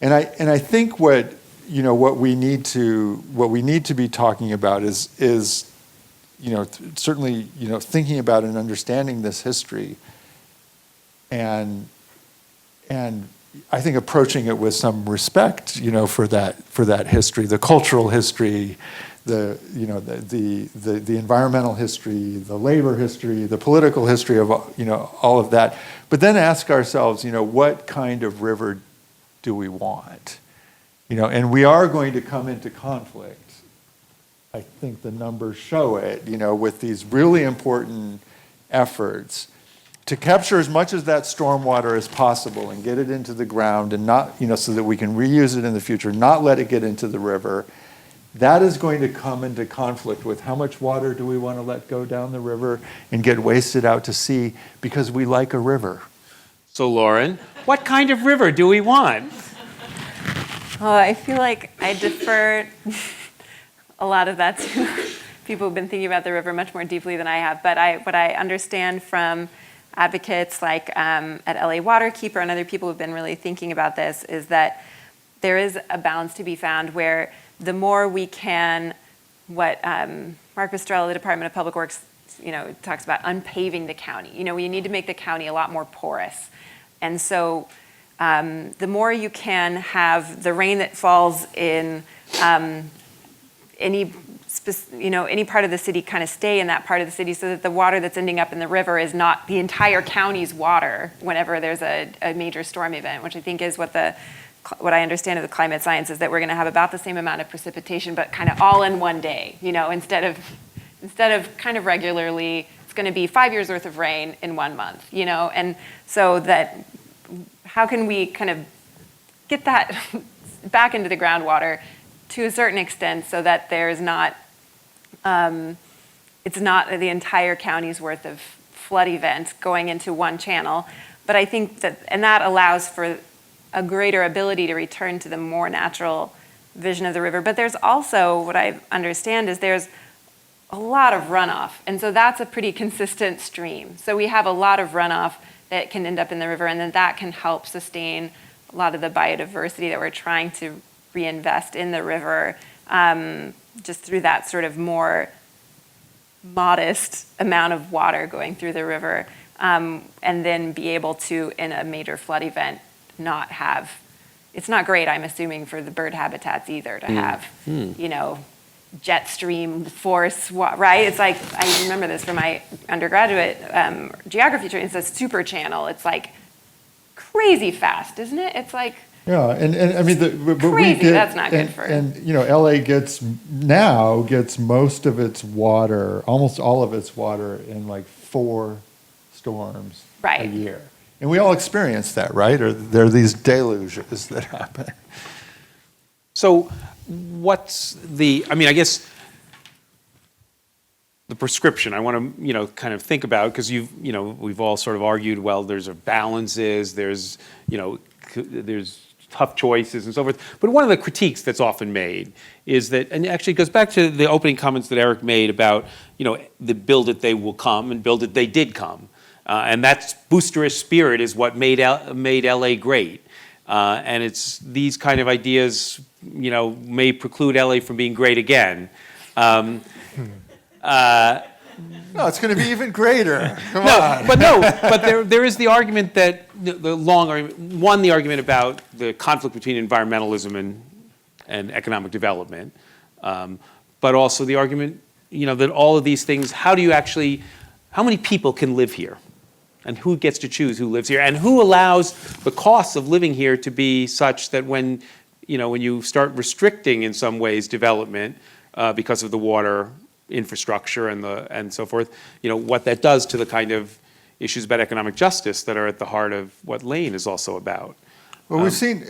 And I think what we need to be talking about is certainly thinking about and understanding this history, and I think approaching it with some respect for that history, the cultural history, the environmental history, the labor history, the political history of all of that. But then ask ourselves, what kind of river do we want? And we are going to come into conflict. I think the numbers show it, with these really important, efforts to capture as much of that stormwater as possible and get it into the ground and not, so that we can reuse it in the future, not let it get into the river, that is going to come into conflict with how much water do we want to let go down the river and get wasted out to sea because we like a river. So Lauren, what kind of river do we want? Oh, I feel like I defer a lot of that to people who've been thinking about the river much more deeply than I have. But what I understand from advocates like at LA Waterkeeper and other people who've been really thinking about this is that there is a balance to be found where the more we can, what Mark Pestrella, the Department of Public Works, talks about unpaving the county. We need to make the county a lot more porous. And so the more you can have the rain that falls in any part of the city kind of stay in that part of the city so that the water that's ending up in the river is not the entire county's water whenever there's a major storm event, which I think is what I understand of the climate science is that we're going to have about the same amount of precipitation, but kind of all in one day, instead of kind of regularly, it's going to be 5 years worth of rain in 1 month, and so that how can we kind of get that back into the groundwater to a certain extent so that there's not, it's not the entire county's worth of flood event going into one channel. But I think that allows for a greater ability to return to the more natural vision of the river. But there's also, what I understand is there's a lot of runoff. And so that's a pretty consistent stream. So we have a lot of runoff that can end up in the river, and then that can help sustain a lot of the biodiversity that we're trying to reinvest in the river, just through that sort of more modest amount of water going through the river, and then be able to, in a major flood event, not have, it's not great, I'm assuming, for the bird habitats either to have, jet stream force, right? It's like, I remember this from my undergraduate geography training, it's a super channel. It's like crazy fast, isn't it? It's like, yeah, and I mean, but crazy, we get, that's not good for. And LA gets most of its water, almost all of its water, in like 4 storms a year. And we all experience that, right? Or there are these deluges that happen. So what's I guess the prescription I want to, kind of think about, because we've all sort of argued, well, there's balances, there's tough choices and so forth. But one of the critiques that's often made is that, and actually it goes back to the opening comments that Eric made about, the build it, they will come, and build it, they did come. And that boosterish spirit is what made LA great. And it's these kind of ideas, may preclude LA from being great again. No, it's going to be even greater. Come on. But there is the argument that the argument about the conflict between environmentalism and economic development, but also the argument, that all of these things, how many people can live here? And who gets to choose who lives here? And who allows the costs of living here to be such that when you start restricting in some ways development because of the water infrastructure and so forth, what that does to the kind of issues about economic justice that are at the heart of what Lane is also about. Well, we've seen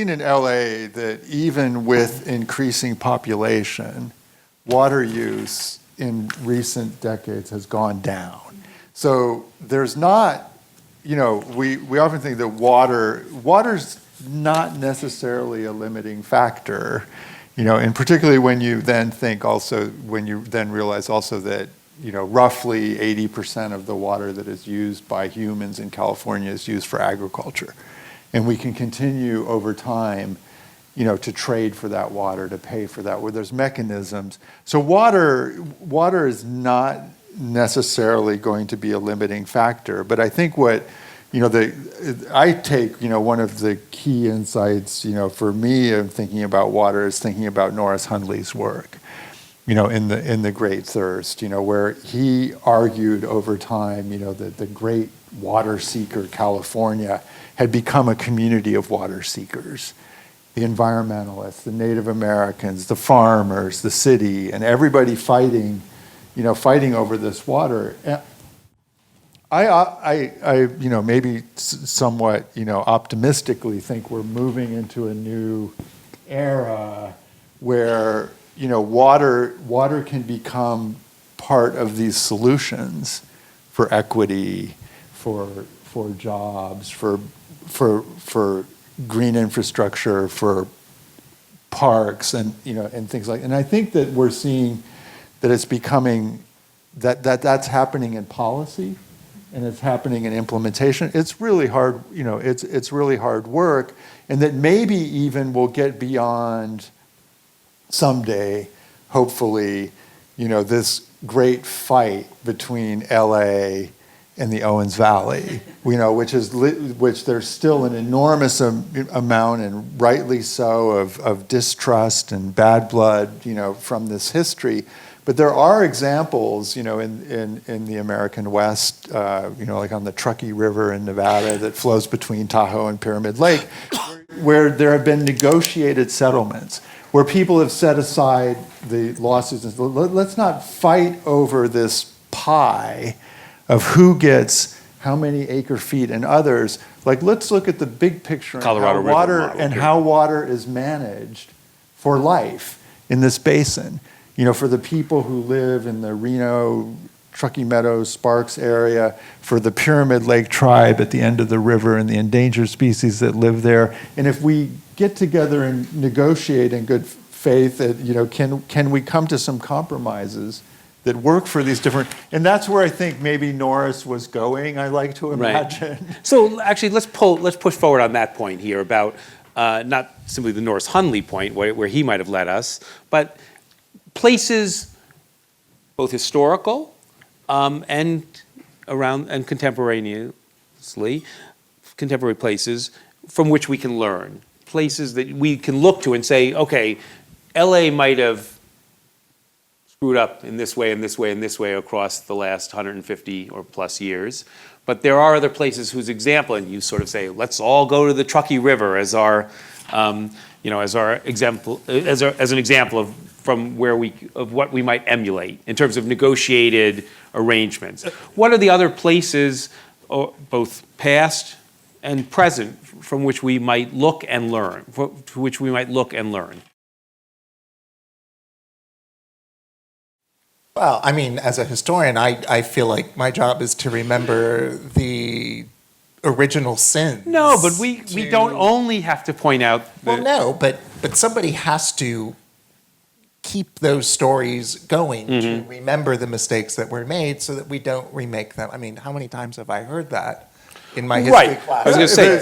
in LA that even with increasing population, water use in recent decades has gone down. So there's not, we often think that water's not necessarily a limiting factor, and particularly when you then realize also that, roughly 80% of the water that is used by humans in California is used for agriculture. And we can continue over time, to trade for that water, to pay for that, where there's mechanisms. So water is not necessarily going to be a limiting factor. But I think what, I take, one of the key insights, for me in thinking about water is thinking about Norris Hundley's work, in the Great Thirst, where he argued over time, that the great water seeker California had become a community of water seekers. The environmentalists, the Native Americans, the farmers, the city, and everybody fighting over this water. maybe somewhat, optimistically think we're moving into a new era where, water can become part of these solutions for equity, for jobs, for green infrastructure, for parks, and and things like. And I think that we're seeing that it's becoming that's happening in policy, and it's happening in implementation. It's really hard, it's really hard work, and that maybe even we'll get beyond someday, hopefully, this great fight between LA and the Owens Valley, which there's still an enormous amount, and rightly so, of distrust and bad blood, from this history. But there are examples, in the American West, like on the Truckee River in Nevada that flows between Tahoe and Pyramid Lake, where there have been negotiated settlements, where people have set aside the lawsuits and said, let's not fight over this pie of who gets how many acre feet and others. Like, let's look at the big picture and how water is managed for life in this basin. For the people who live in the Reno, Truckee Meadows, Sparks area, for the Pyramid Lake tribe at the end of the river and the endangered species that live there. And if we get together and negotiate in good faith, can we come to some compromises that work for these different, and that's where I think maybe Norris was going, I like to imagine. Right. So actually, let's push forward on that point here about not simply the Norris Hundley point where he might have led us, but places, both historical and contemporary places from which we can learn, places that we can look to and say, okay, LA might have screwed up in this way and this way and this way across the last 150 or plus years, but there are other places whose example, and you sort of say, let's all go to the Truckee River as our as our example, as an example of what we might emulate in terms of negotiated arrangements. What are the other places, both past and present, from which we might look and learn? Well, I mean, as a historian, I feel like my job is to remember the original sins. No, but we don't only have to point out. Well, no, but somebody has to keep those stories going to remember the mistakes that were made so that we don't remake them. I mean, how many times have I heard that in my history class? I was going to say,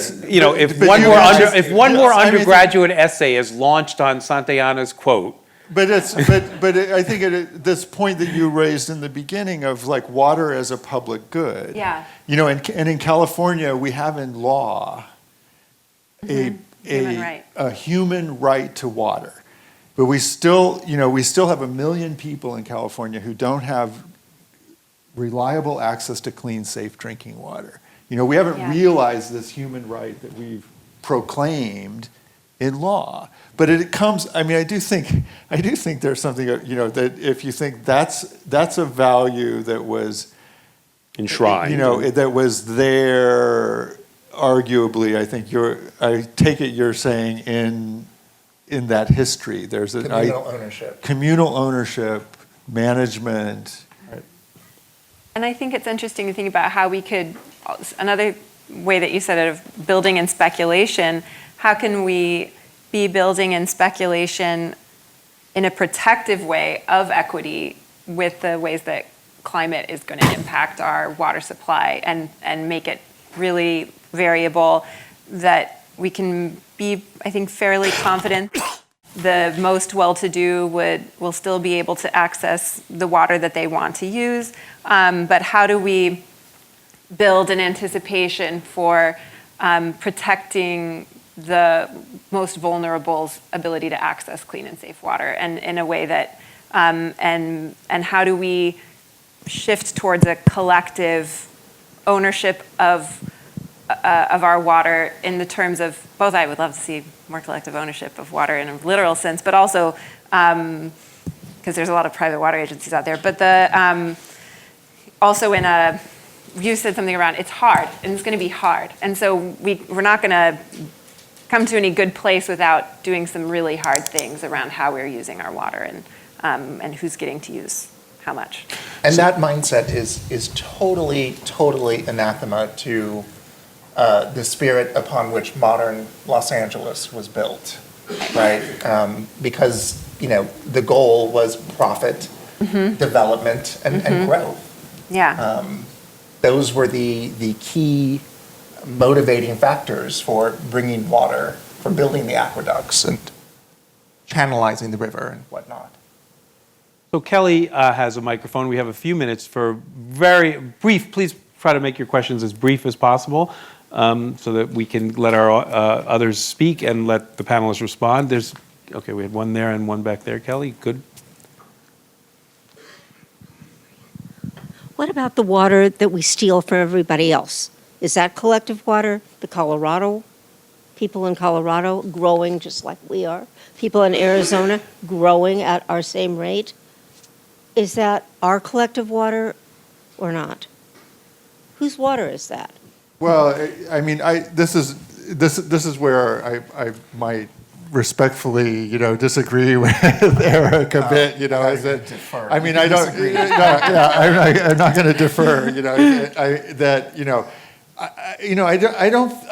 if one more undergraduate essay is launched on Santayana's quote. But I think at this point that you raised in the beginning of like water as a public good. Yeah. And in California we have in law a human right to water. But we still have 1 million people in California who don't have reliable access to clean, safe drinking water. We haven't realized this human right that we've proclaimed in law. But it comes, I mean, I do think there's something, that if you think that's a value that was enshrined, that was there, arguably, I take it you're saying in that history, there's a communal ownership, management. Right. And I think it's interesting to think about how we could, another way that you said it, of building in speculation, how can we be building in speculation in a protective way of equity with the ways that climate is going to impact our water supply and make it really variable, that we can be, I think, fairly confident the most well-to-do will still be able to access the water that they want to use. But how do we build an anticipation for protecting the most vulnerable's ability to access clean and safe water, and in a way that, and how do we shift towards a collective ownership of our water in the terms of both, I would love to see more collective ownership of water in a literal sense, but also, because there's a lot of private water agencies out there, but also in a you said something around, it's hard, and it's going to be hard. And so we're not going to come to any good place without doing some really hard things around how we're using our water and who's getting to use how much. And that mindset is totally anathema to the spirit upon which modern Los Angeles was built, right? Because, the goal was profit, development, and growth. Yeah. Those were the key motivating factors for bringing water, for building the aqueducts and channelizing the river and whatnot. So Kelly has a microphone. We have a few minutes for very brief, please try to make your questions as brief as possible so that we can let our others speak and let the panelists respond. Okay, we had one there and one back there. Kelly, good. What about the water that we steal from everybody else? Is that collective water? The Colorado, people in Colorado growing just like we are? People in Arizona growing at our same rate? Is that our collective water or not? Whose water is that? Well, I mean, this is where I might respectfully, disagree with Eric a bit, is that, defer. I mean, You I don't, disagree. I'm not going to defer,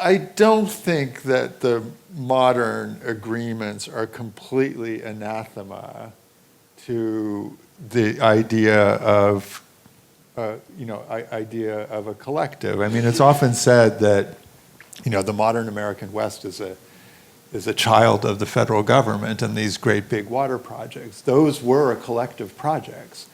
I don't think that the modern agreements are completely anathema to the idea of idea of a collective. I mean, it's often said that, the modern American West is a child of the federal government and these great big water projects. Those were collective projects.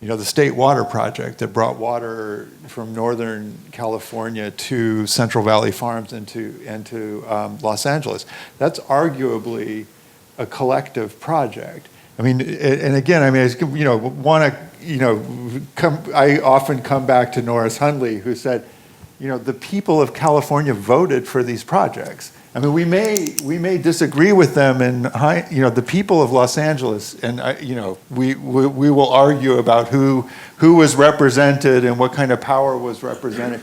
The State Water Project that brought water from Northern California to Central Valley Farms and to Los Angeles. That's arguably a collective project. I mean, and again, I mean, I often come back to Norris Hundley, who said, the people of California voted for these projects. I mean, we may disagree with them, and the people of Los Angeles, and we will argue about who was represented and what kind of power was represented.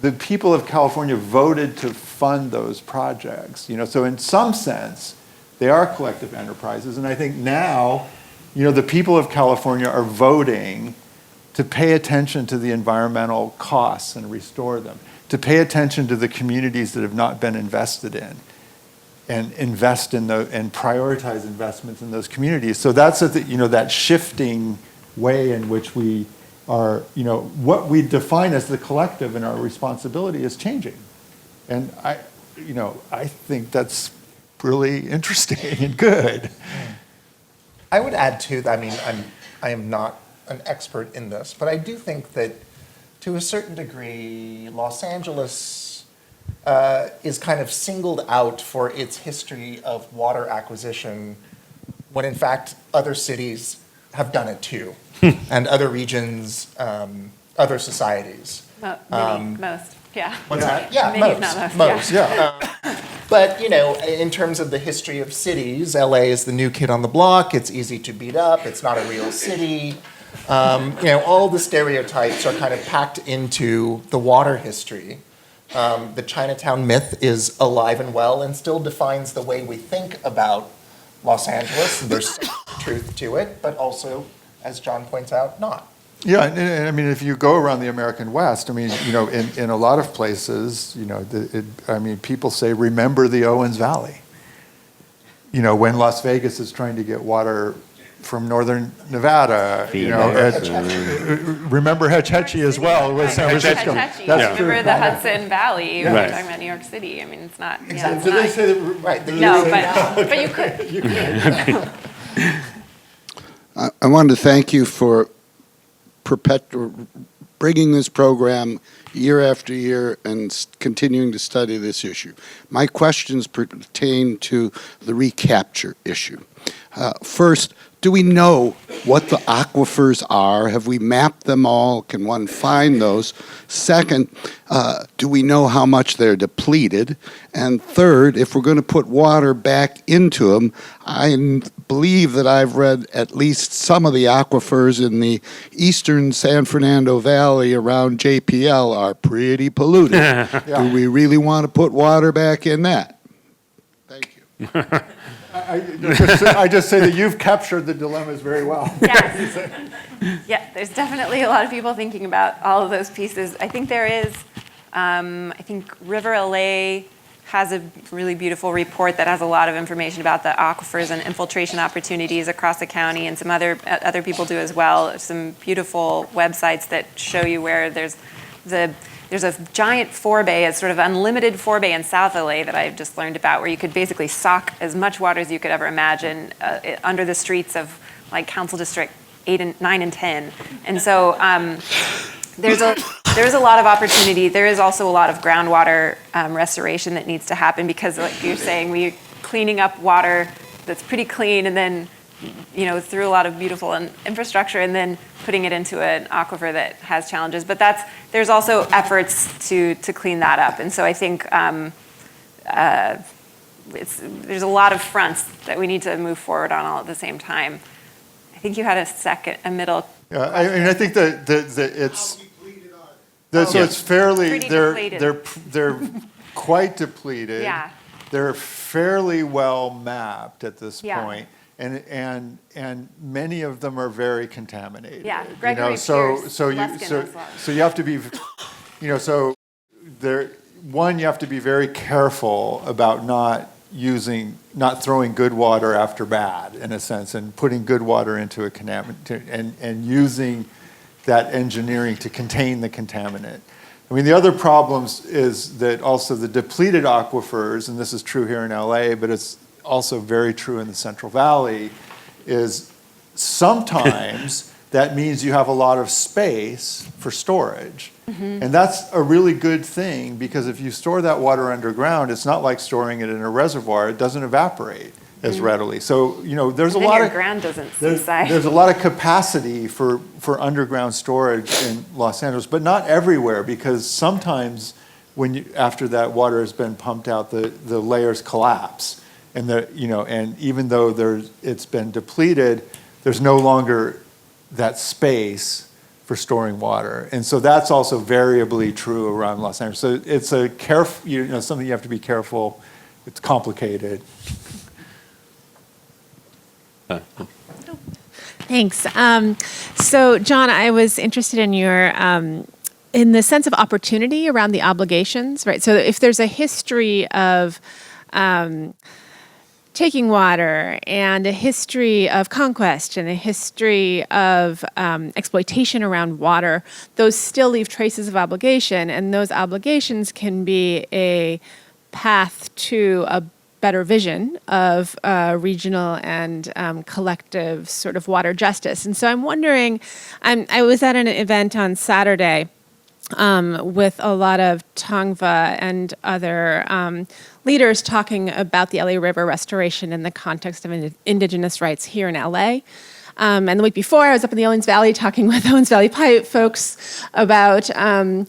The people of California voted to fund those projects. So in some sense, they are collective enterprises, and I think now, the people of California are voting to pay attention to the environmental costs and restore them, to pay attention to the communities that have not been invested in, and invest in and prioritize investments in those communities. So that's that shifting way in which we are, what we define as the collective and our responsibility is changing, and I think that's really interesting and good. I would add too, I mean, I am not an expert in this, but I do think that to a certain degree, Los Angeles is kind of singled out for its history of water acquisition, when in fact other cities have done it too, and other regions, other societies. Most, yeah. What's that? Yeah, Many, most, not most, yeah. But, in terms of the history of cities, LA is the new kid on the block. It's easy to beat up. It's not a real city. All the stereotypes are kind of packed into the water history. The Chinatown myth is alive and well and still defines the way we think about Los Angeles. There's truth to it, but also, as John points out, not. Yeah, and I mean, if you go around the American West, I mean, in a lot of places, people say, remember the Owens Valley. When Las Vegas is trying to get water from northern Nevada, remember Hetch Hetchy as well with San Francisco. Hetchy. That's true. Remember the Hudson Valley when Right. we're talking about New York City. I mean, it's not. Yeah, Exactly. it's Did they not. say that? Right. No, but you could. I wanted to thank you for bringing this program year after year and continuing to study this issue. My questions pertain to the recapture issue. First, do we know what the aquifers are? Have we mapped them all? Can one find those? Second, do we know how much they're depleted? And third, if we're going to put water back into them, I believe that I've read at least some of the aquifers in the eastern San Fernando Valley around JPL are pretty polluted. Do we really want to put water back in that? Thank you. I just say that you've captured the dilemmas very well. Yes. Yeah, there's definitely a lot of people thinking about all of those pieces. I think there is, I think River LA has a really beautiful report that has a lot of information about the aquifers and infiltration opportunities across the county, and some other people do as well. Some beautiful websites that show you where there's a giant forebay, a sort of unlimited forebay in South LA that I've just learned about, where you could basically sock as much water as you could ever imagine under the streets of like Council District 8 and 9 and 10. And so there's a lot of opportunity. There is also a lot of groundwater restoration that needs to happen, because like you're saying, we're cleaning up water that's pretty clean, and then through a lot of beautiful infrastructure, and then putting it into an aquifer that has challenges. But there's also efforts to clean that up. And so I think there's a lot of fronts that we need to move forward on all at the same time. I think you had a middle. Yeah, I think that it's so it's fairly Pretty depleted. they're quite depleted. Yeah. They're fairly well mapped at this Yeah. point. And many of them are very contaminated. Yeah, Gregory Pierce, so Luskin has so you have to be, so there. One, you have to be very careful about not throwing good water after bad, in a sense, and putting good water into a contaminant, and using that engineering to contain the contaminant. I mean, the other problems is that also the depleted aquifers, and this is true here in LA, but it's also very true in the Central Valley, is sometimes that means you have a lot of space for storage. Mm-hmm. And that's a really good thing, because if you store that water underground, it's not like storing it in a reservoir. It doesn't evaporate as readily. So, there's a lot of ground doesn't subside. There's a lot of capacity for underground storage in Los Angeles, but not everywhere, because sometimes after that water has been pumped out, the layers collapse. And and even though it's been depleted, there's no longer that space for storing water, and so that's also variably true around Los Angeles. So it's a careful, something you have to be careful. It's complicated. Thanks. So, John, I was interested in your in the sense of opportunity around the obligations, right? So, if there's a history of taking water, and a history of conquest, and a history of exploitation around water, those still leave traces of obligation, and those obligations can be a path to a better vision of regional and collective sort of water justice. And so I'm wondering, I was at an event on Saturday with a lot of Tongva and other leaders talking about the LA River restoration in the context of indigenous rights here in LA. And the week before, I was up in the Owens Valley talking with Owens Valley Pipe folks about a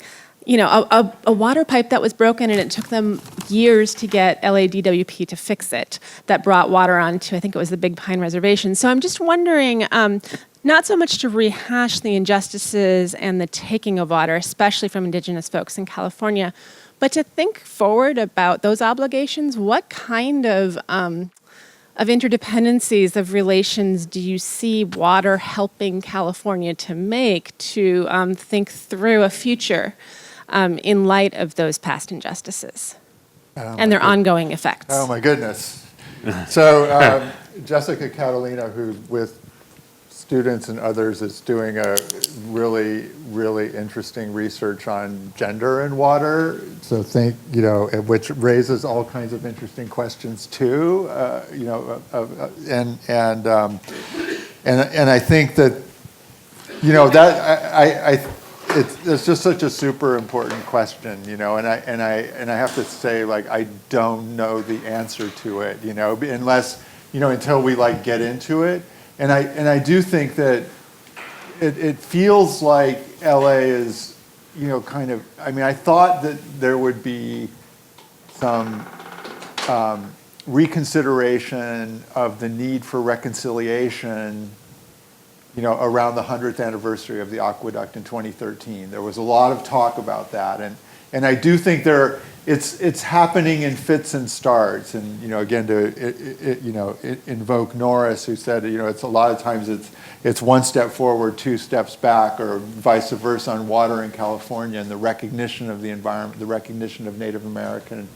water pipe that was broken, and it took them years to get LADWP to fix it, that brought water onto, I think it was the Big Pine Reservation. So I'm just wondering, not so much to rehash the injustices and the taking of water, especially from indigenous folks in California, but to think forward about those obligations. What kind of interdependencies, of relations, do you see water helping California to make to think through a future in light of those past injustice and their ongoing effects? Oh my goodness. So Jessica Catalina, who's with students and others, is doing a really, really interesting research on gender and water. So which raises all kinds of interesting questions too. And I think that that it's just such a super important question, and I have to say, I don't know the answer to it, unless until we get into it. And I do think that it feels like LA is, kind of, I mean, I thought that there would be some reconsideration of the need for reconciliation, around the 100th anniversary of the aqueduct in 2013. There was a lot of talk about that, and I do think it's happening in fits and starts. And again, to invoke Norris, who said it's a lot of times it's one step forward, two steps back, or vice versa on water in California, and the recognition of the environment, the recognition of Native American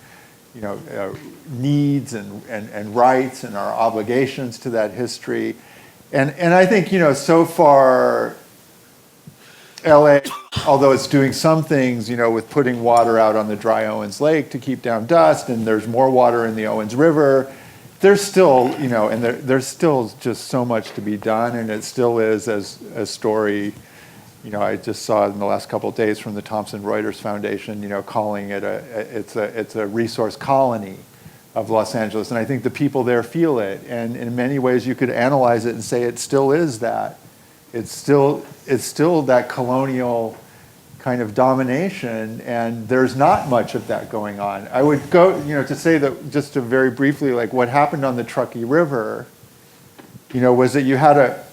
needs and rights and our obligations to that history. And I think, so far, LA, although it's doing some things, with putting water out on the dry Owens Lake to keep down dust, and there's more water in the Owens River, there's still, and there's still just so much to be done, and it still is, as a story, I just saw in the last couple of days from the Thomson Reuters Foundation, calling it it's a resource colony of Los Angeles, and I think the people there feel it, and in many ways you could analyze it and say it still is that. It's still that colonial kind of domination, and there's not much of that going on. I would go, to say that, just to very briefly, like what happened on the Truckee River, was that you had a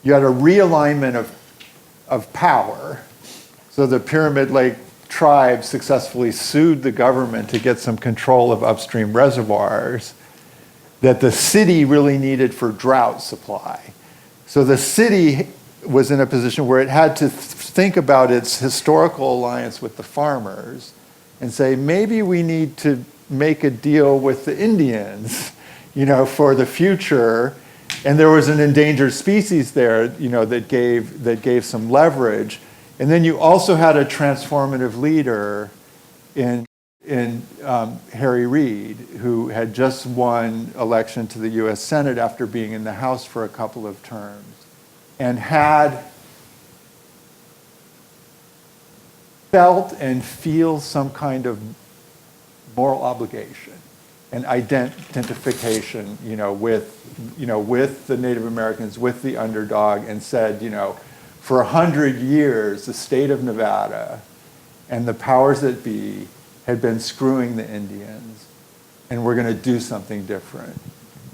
realignment of power. So the Pyramid Lake tribe successfully sued the government to get some control of upstream reservoirs that the city really needed for drought supply. So the city was in a position where it had to think about its historical alliance with the farmers and say, maybe we need to make a deal with the Indians, for the future. And there was an endangered species there, that gave some leverage. And then you also had a transformative leader in Harry Reid, who had just won election to the U.S. Senate after being in the House for a couple of terms, and had felt and feels some kind of moral obligation and identification, with the Native Americans, with the underdog, and said, for 100 years, the state of Nevada and the powers that be had been screwing the Indians, and we're going to do something different.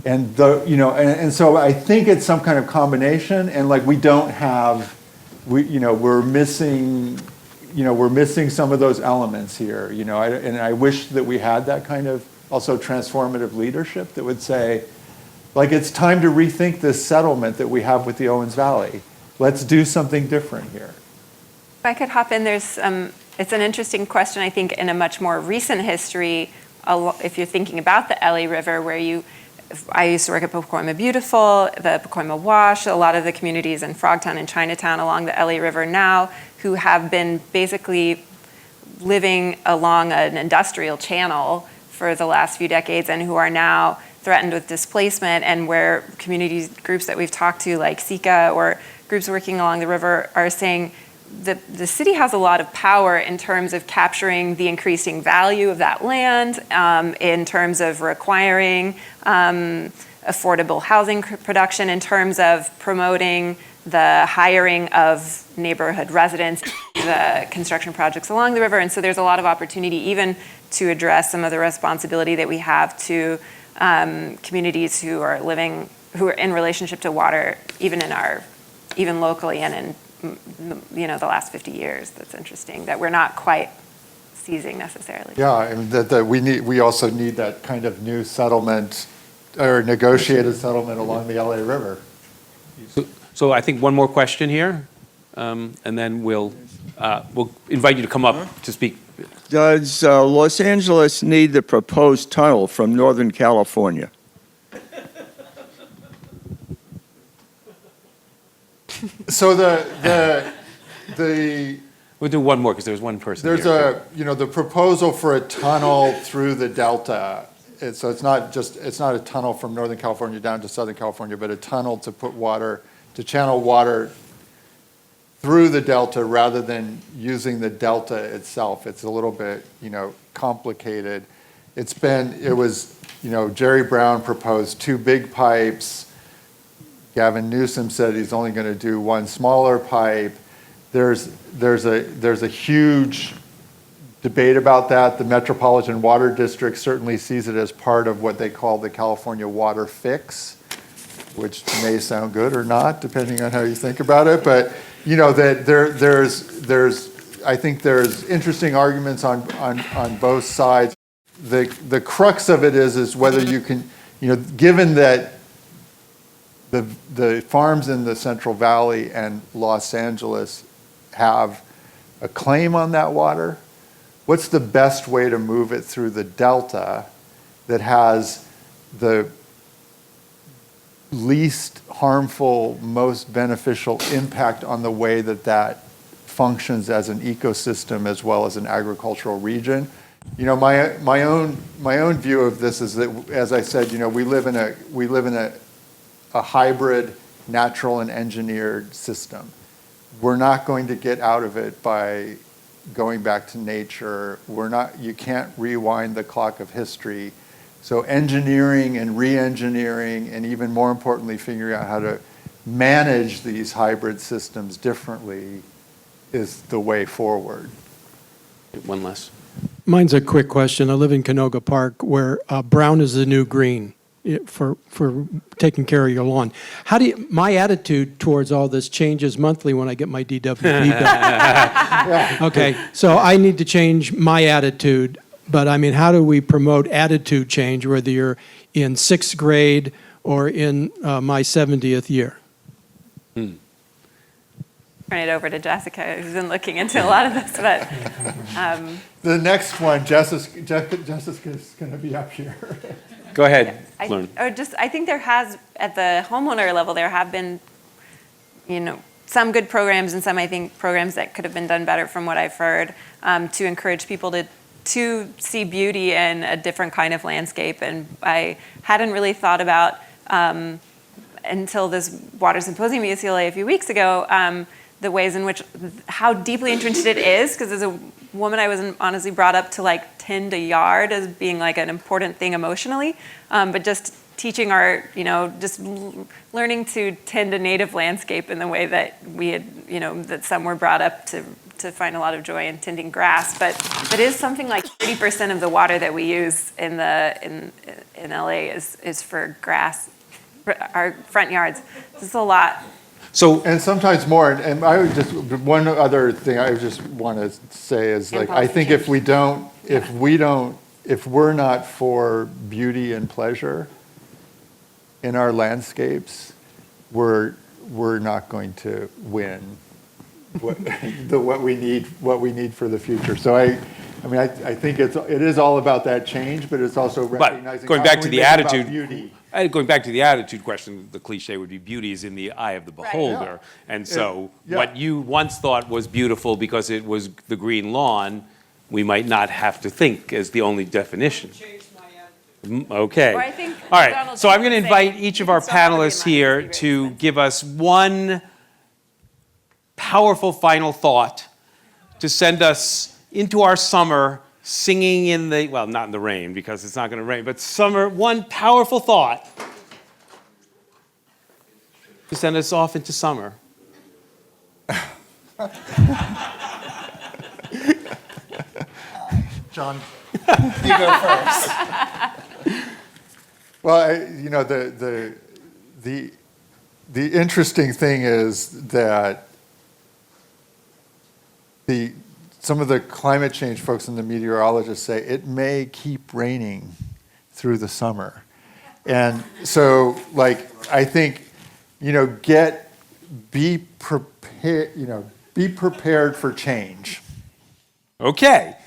And and so I think it's some kind of combination, and like we're missing some of those elements here, and I wish that we had that kind of also transformative leadership that would say, like, it's time to rethink this settlement that we have with the Owens Valley. Let's do something different here. If I could hop in, it's an interesting question, I think, in a much more recent history, if you're thinking about the LA River, I used to work at Pacoima Beautiful, the Pacoima Wash, a lot of the communities in Frogtown and Chinatown along the LA River now, who have been basically living along an industrial channel for the last few decades, and who are now threatened with displacement, and where community groups that we've talked to, like Sika or groups working along the river, are saying the city has a lot of power in terms of capturing the increasing value of that land, in terms of requiring affordable housing production, in terms of promoting the hiring of neighborhood residents, the construction projects along the river. And so there's a lot of opportunity even to address some of the responsibility that we have to communities who are in relationship to water, even locally and in the last 50 years. That's interesting that we're not quite seizing necessarily. Yeah, I mean, we also need that kind of new settlement or negotiated settlement along the LA River. So I think one more question here, and then we'll invite you to come up to speak. Does Los Angeles need the proposed tunnel from Northern California? So We'll do one more because there's one person there's here. the proposal for a tunnel through the Delta. So it's not a tunnel from Northern California down to Southern California, but a tunnel to channel water through the Delta rather than using the Delta itself. It's a little bit, complicated. Jerry Brown proposed two big pipes Gavin Newsom said he's only going to do one smaller pipe. There's a huge debate about that. The Metropolitan Water District certainly sees it as part of what they call the California Water Fix, which may sound good or not, depending on how you think about it. But you know that I think there's interesting arguments on both sides. The crux of it is whether you can, given that the farms in the Central Valley and Los Angeles have a claim on that water, what's the best way to move it through the Delta that has the least harmful, most beneficial impact on the way that functions as an ecosystem as well as an agricultural region? My own view of this is that, as I said, we live in a hybrid natural and engineered system. We're not going to get out of it by going back to nature. You can't rewind the clock of history. So engineering and re-engineering, and even more importantly, figuring out how to manage these hybrid systems differently is the way forward. One less. Mine's a quick question. I live in Canoga Park, where brown is the new green for taking care of your lawn. My attitude towards all this changes monthly when I get my DWP bill. Okay, so I need to change my attitude. But I mean, how do we promote attitude change, whether you're in 6th grade or in my 70th year? Turn it over to Jessica, who's been looking into a lot of this. But The next one, Jessica's going to be up here. Go ahead, Lauren. I think there has, at the homeowner level, there have been, some good programs and some, I think, programs that could have been done better from what I've heard, to encourage people to see beauty in a different kind of landscape. And I hadn't really thought about, until this water symposium at UCLA a few weeks ago, the ways in which, how deeply entrenched it is, because as a woman, I was honestly brought up to tend a yard as being an important thing emotionally, but just teaching just learning to tend a native landscape in the way that we had, that some were brought up to find a lot of joy in tending grass. But it is something like 30% of the water that we use in LA is for grass, for our front yards. This is a lot. And sometimes more. And I would one other thing I just want to say is I think if we're not for beauty and pleasure in our landscapes, we're not going to win what we need for the future. So I think it is all about that change, but it's also recognizing going back to the attitude, beauty. Going back to the attitude question, the cliche would be beauty is in the eye of the beholder. Yeah. And so what you once thought was beautiful because it was the green lawn, we might not have to think as the only definition. Okay. Or I think all right. Donald So I'm Trump going to would invite say, each of our panelists here to give us one powerful final thought to send us into our summer singing in the, well, not in the rain because it's not going to rain, but summer, one powerful thought to send us off into summer. John, you go first. Well, the interesting thing is that some of the climate change folks and the meteorologists say it may keep raining through the summer. And so, I think, be prepared for change. Okay.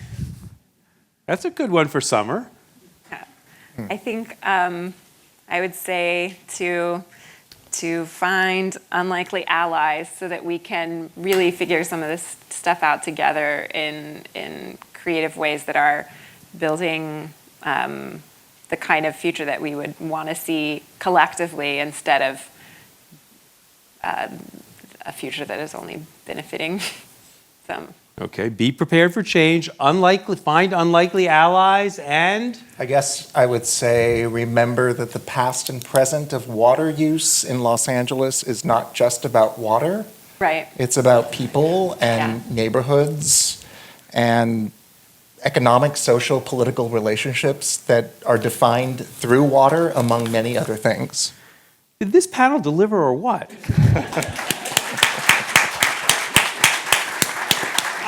That's a good one for summer. I think I would say to find unlikely allies so that we can really figure some of this stuff out together in creative ways that are building the kind of future that we would want to see collectively instead of a future that is only benefiting some. Okay, be prepared for change, find unlikely allies, and I guess I would say remember that the past and present of water use in Los Angeles is not just about water. Right. It's about people and Yeah. neighborhoods and economic, social, political relationships that are defined through water, among many other things. did this panel deliver or what?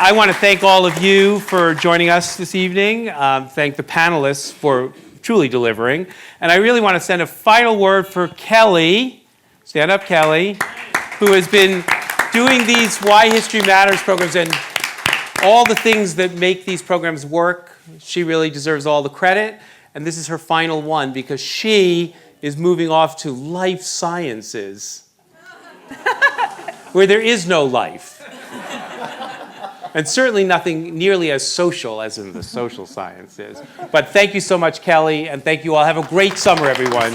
I want to thank all of you for joining us this evening. Thank the panelists for truly delivering. And I really want to send a final word for Kelly. Stand up, Kelly, who has been doing these Why History Matters programs and all the things that make these programs work. She really deserves all the credit. And this is her final one because she is moving off to life sciences, where there is no life. And certainly nothing nearly as social as in the social sciences. But thank you so much, Kelly, and thank you all. Have a great summer, everyone.